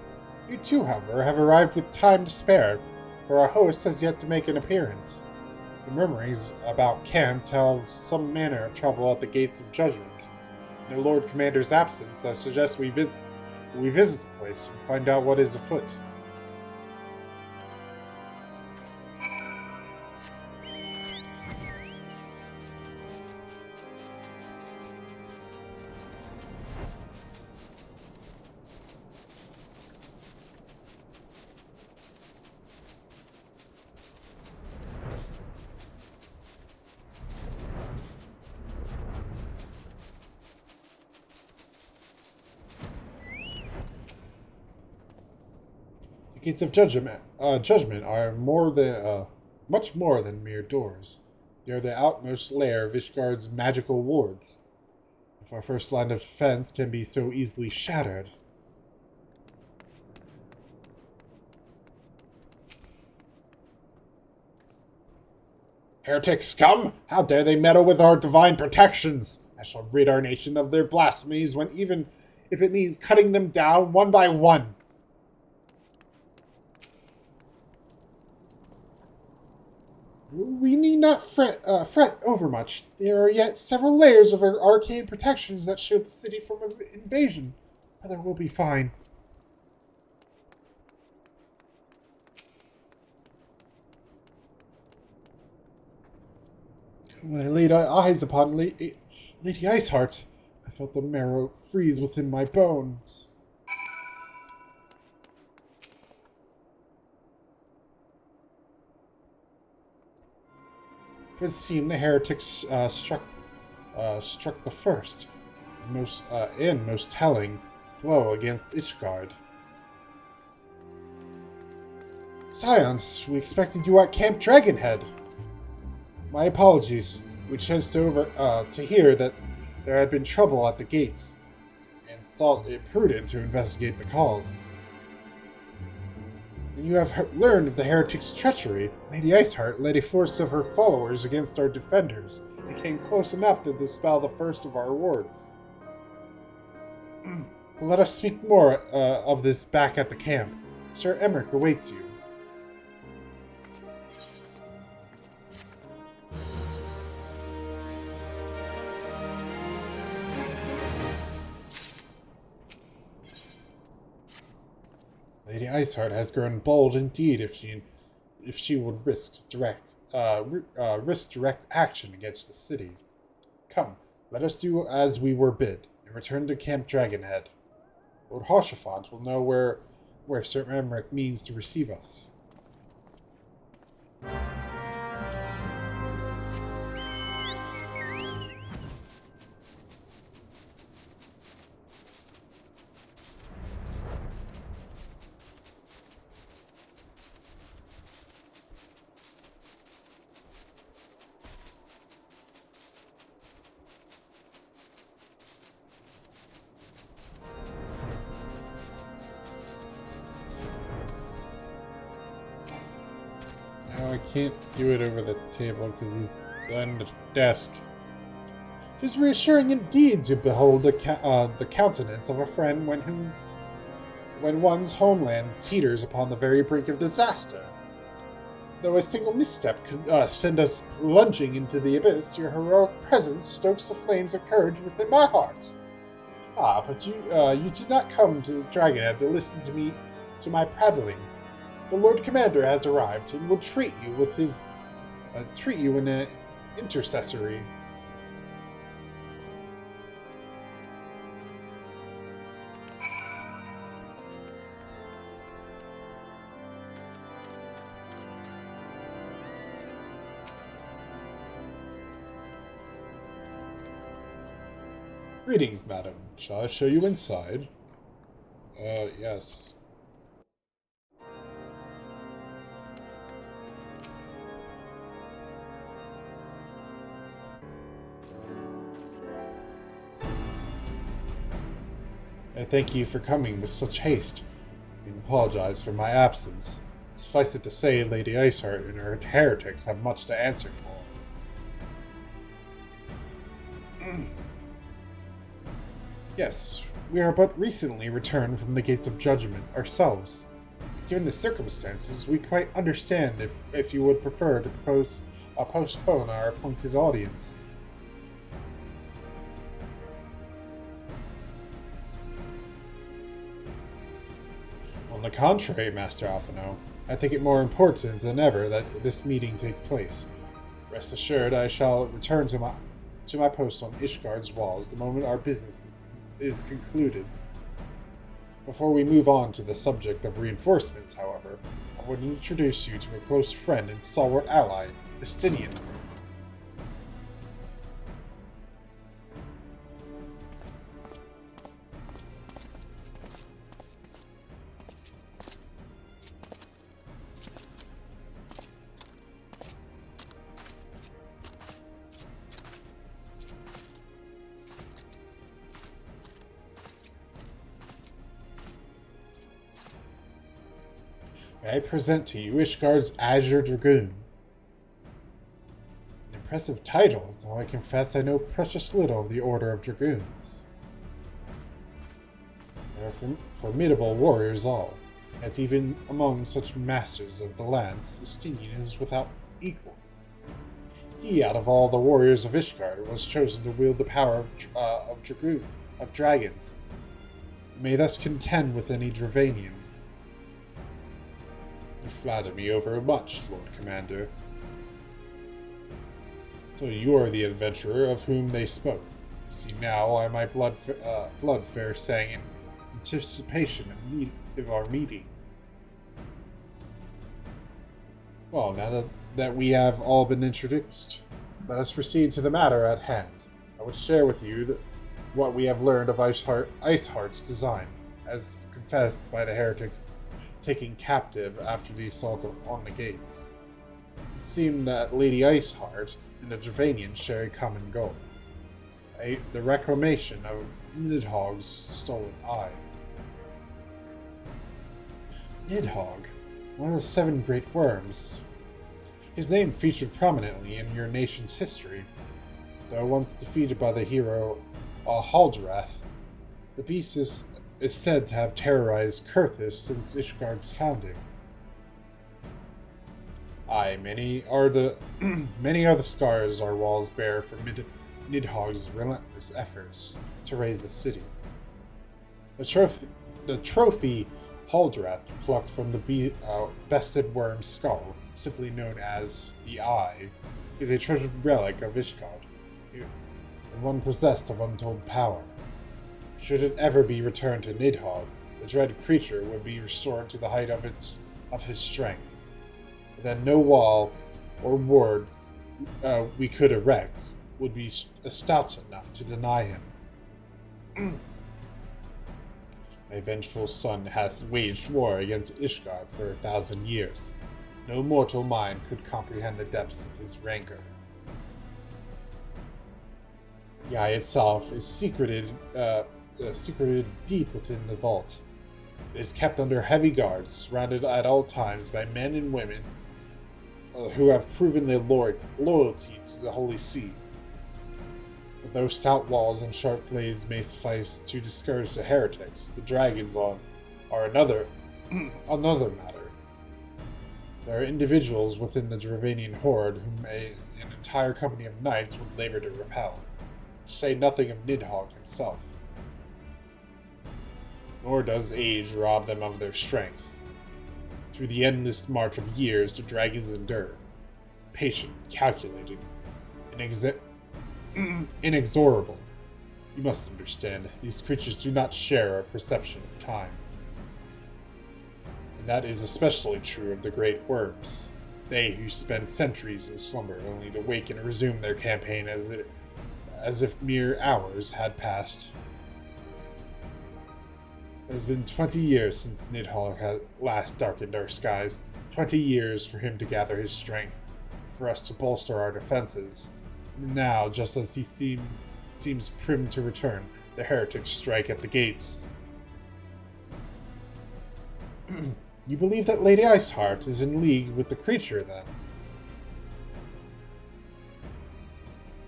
You too, however, have arrived with time to spare, for our host has yet to make an appearance. The murmurings about camp tell of some manner of trouble at the gates of judgment. In the Lord Commander's absence, I suggest we visit the place and find out what is afoot. Gates of Judgment are more than much more than mere doors. They are the outmost layer of Ishgard's magical wards. If our first line of defense can be so easily shattered. Heretic scum! How dare they meddle with our divine protections! I shall rid our nation of their blasphemies, when even if it means cutting them down one by one. We need not fret overmuch. There are yet several layers of arcane protections that shield the city from invasion. Brother will be fine. When I laid eyes upon Lady Iceheart, I felt the marrow freeze within my bones. It would seem the heretics struck the first, most telling blow against Ishgard. Scions, we expected you at Camp Dragonhead. My apologies. We chanced to hear that there had been trouble at the gates, and thought it prudent to investigate the cause. And you have learned of the heretic's treachery. Lady Iceheart led a force of her followers against our defenders, and came close enough to dispel the first of our wards. Let us speak more of this back at the camp. Sir Emmerich awaits you. Lady Iceheart has grown bold indeed if she would risk direct action against the city. Come, let us do as we were bid, and return to Camp Dragonhead. Lord Haurchefant will know where Sir Emmerich means to receive us. I can't do it over the table because he's behind the desk. It is reassuring indeed to behold the countenance of a friend when one's homeland teeters upon the very brink of disaster. Though a single misstep could send us plunging into the abyss, your heroic presence stokes the flames of courage within my heart. Ah, but you did not come to Dragonhead to listen to my prattling. The Lord Commander has arrived and will treat you in an intercessory. Greetings, madam. Shall I show you inside? Yes. I thank you for coming with such haste, and apologize for my absence. Suffice it to say, Lady Iceheart and her heretics have much to answer for. Yes, we are but recently returned from the Gates of Judgment ourselves. Given the circumstances, we quite understand if you would prefer to postpone our appointed audience. On the contrary, Master Alphino, I think it more important than ever that this meeting take place. Rest assured, I shall return to my post on Ishgard's walls the moment our business is concluded. Before we move on to the subject of reinforcements, however, I would introduce you to a close friend and stalwart ally, Justinian. I present to you Ishgard's Azure Dragoon. An impressive title, though I confess I know precious little of the Order of Dragoons. They are formidable warriors all, yet even among such masters of the lance, Estinian is without equal. He, out of all the warriors of Ishgard, was chosen to wield the power of dragons. He may thus contend with any Dravanian. You flatter me overmuch, Lord Commander. So you are the adventurer of whom they spoke. See, now are my blood fair sang in anticipation of our meeting. Well, now that we have all been introduced, let us proceed to the matter at hand. I would share with you what we have learned of Iceheart's design, as confessed by the heretics taken captive after the assault on the gates. It seemed that Lady Iceheart and the Dravanians share a common goal, the reclamation of Nidhogg's stolen eye. Nidhogg, one of the 7 great worms. His name featured prominently in your nation's history, though once defeated by the hero Haldrath. The beast is said to have terrorized Kurthis since Ishgard's founding. Aye, many are the scars our walls bear from Nidhogg's relentless efforts to raise the city. The trophy Haldrath plucked from the bested worm's skull, simply known as the Eye, is a treasured relic of Ishgard, and one possessed of untold power. Should it ever be returned to Nidhogg, the dread creature would be restored to the height of his strength. But then no wall or ward we could erect would be stout enough to deny him. My vengeful son hath waged war against Ishgard for 1,000 years. No mortal mind could comprehend the depths of his rancor. The eye itself is secreted deep within the vault. It is kept under heavy guards, surrounded at all times by men and women who have proven their loyalty to the Holy See. But though stout walls and sharp blades may suffice to discourage the heretics, the dragons are another matter. There are individuals within the Dravanian horde whom an entire company of knights would labor to repel, to say nothing of Nidhogg himself. Nor does age rob them of their strength. Through the endless march of years, the dragons endure, patient, calculated, inexorable. You must understand, these creatures do not share our perception of time. And that is especially true of the great worms. They who spend centuries in slumber only to wake and resume their campaign as if mere hours had passed. It has been 20 years since Nidhogg had last darkened our skies. 20 years for him to gather his strength, for us to bolster our defenses. And now, just as he seems prim to return, the heretics strike at the gates. You believe that Lady Iceheart is in league with the creature, then?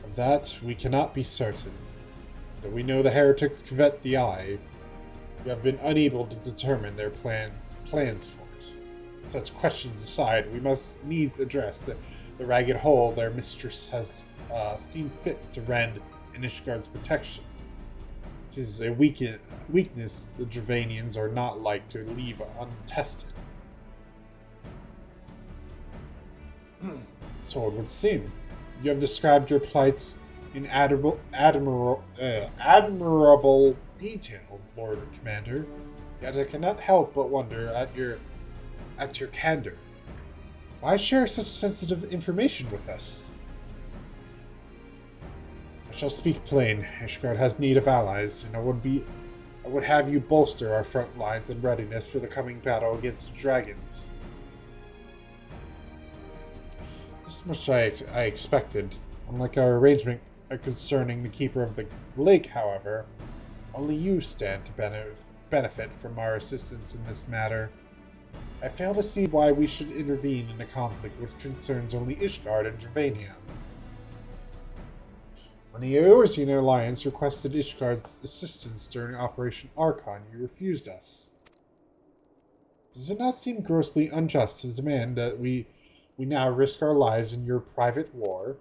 Of that, we cannot be certain. Though we know the heretics covet the Eye, we have been unable to determine their plans for it. Such questions aside, we must needs address the ragged hole their mistress has seen fit to rend in Ishgard's protection. It is a weakness the Dravanians are not like to leave untested. So it would seem. You have described your plight in admirable detail, Lord Commander. Yet I cannot help but wonder at your candor. Why share such sensitive information with us? I shall speak plain. Ishgard has need of allies, and I would have you bolster our front lines in readiness for the coming battle against the dragons. This much I expected. Unlike our arrangement concerning the Keeper of the Lake, however, only you stand to benefit from our assistance in this matter. I fail to see why we should intervene in a conflict which concerns only Ishgard and Dravania. When the Eorzean Alliance requested Ishgard's assistance during Operation Archon, you refused us. Does it not seem grossly unjust to demand that we now risk our lives in your private war?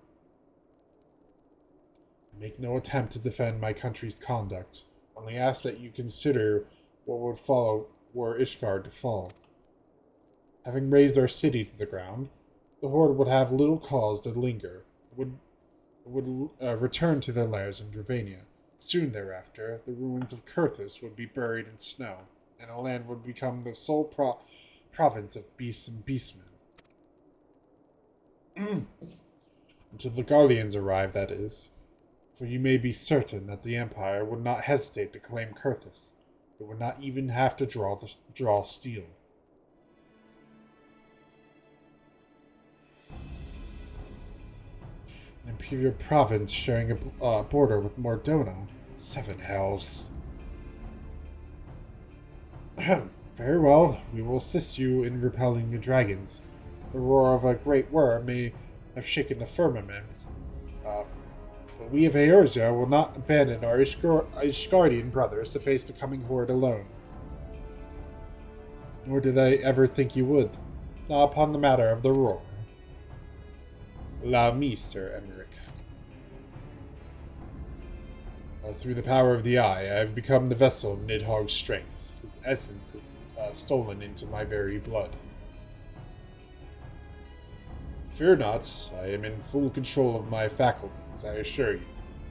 I make no attempt to defend my country's conduct, only ask that you consider what would follow were Ishgard to fall. Having razed our city to the ground, the Horde would have little cause to linger. It would return to their lairs in Dravania. Soon thereafter, the ruins of Kurthus would be buried in snow, and the land would become the sole province of beasts and beastmen. Until the Guardians arrive, that is. For you may be certain that the Empire would not hesitate to claim Kurthus. It would not even have to draw steel. An imperial province sharing a border with Mordona. 7 hells. Very well, we will assist you in repelling the dragons. The roar of a great worm may have shaken the firmament, but we of Eorzea will not abandon our Ishgardian brothers to face the coming horde alone. Nor did I ever think you would, not upon the matter of the roar. Allow me, Sir Emmerich. Through the power of the Eye, I have become the vessel of Nidhogg's strength. His essence is stolen into my very blood. Fear not, I am in full control of my faculties, I assure you,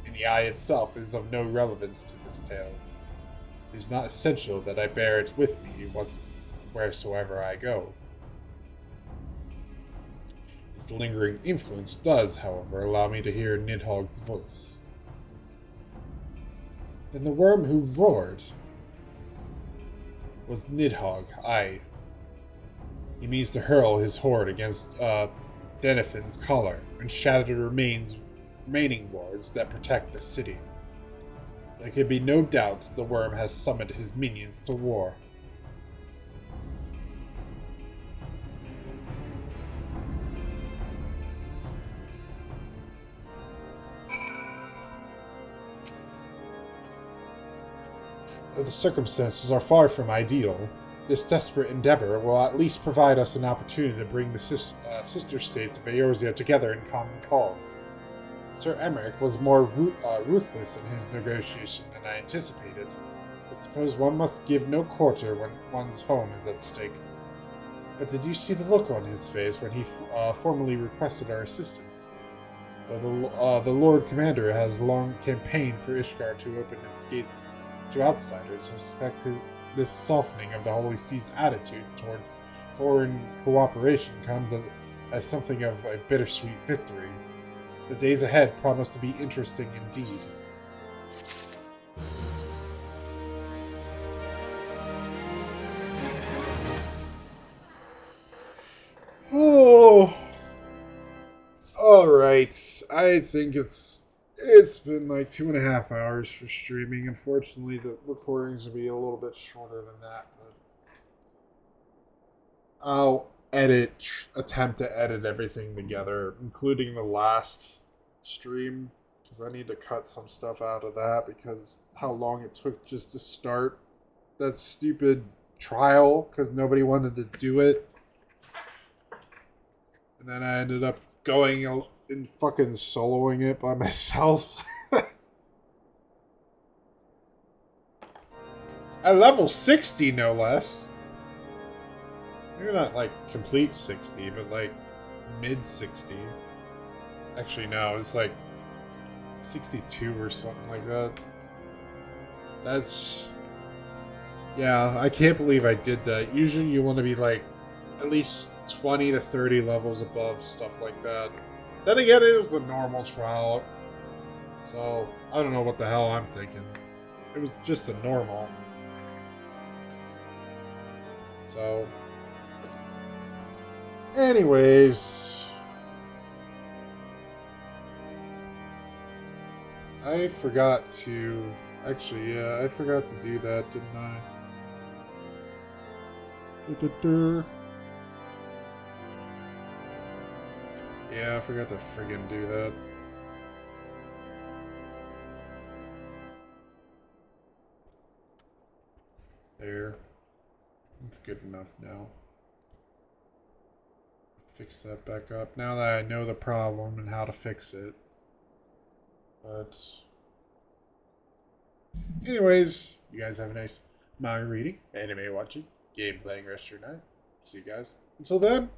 and the Eye itself is of no relevance to this tale. It is not essential that I bear it with me wheresoever I go. Its lingering influence does, however, allow me to hear Nidhogg's voice. Then the worm who roared was Nidhogg, aye. He means to hurl his horde against Denifin's collar and shatter the remaining wards that protect the city. There can be no doubt the worm has summoned his minions to war. Though the circumstances are far from ideal, this desperate endeavor will at least provide us an opportunity to bring the sister states of Eorzea together in common cause. Sir Emmerich was more ruthless in his negotiation than I anticipated. I suppose one must give no quarter when one's home is at stake. But did you see the look on his face when he formally requested our assistance? Though the Lord Commander has long campaigned for Ishgard to open its gates to outsiders, I suspect this softening of the Holy See's attitude towards foreign cooperation comes as something of a bittersweet victory. The days ahead promise to be interesting indeed. Oh, all right. I think it's been like 2.5 hours for streaming. Unfortunately, the recordings will be a little bit shorter than that, but I'll attempt to edit everything together, including the last stream, because I need to cut some stuff out of that because how long it took just to start that stupid trial because nobody wanted to do it. And then I ended up going and fucking soloing it by myself. At level 60, no less. Maybe not like complete 60, but like mid 60. Actually, no, it's like 62 or something like that. That's... Yeah, I can't believe I did that. Usually you want to be like at least 20 to 30 levels above, stuff like that. Then again, it was a normal trial, so I don't know what the hell I'm thinking. It was just a normal. So, anyways, I forgot to, actually, yeah, I forgot to do that, didn't I? Yeah, I forgot to friggin' do that. There. That's good enough now. Fix that back up. Now that I know the problem and how to fix it. But anyways, you guys have a nice manga reading, anime watching, game playing rest of your night. See you guys. Until then.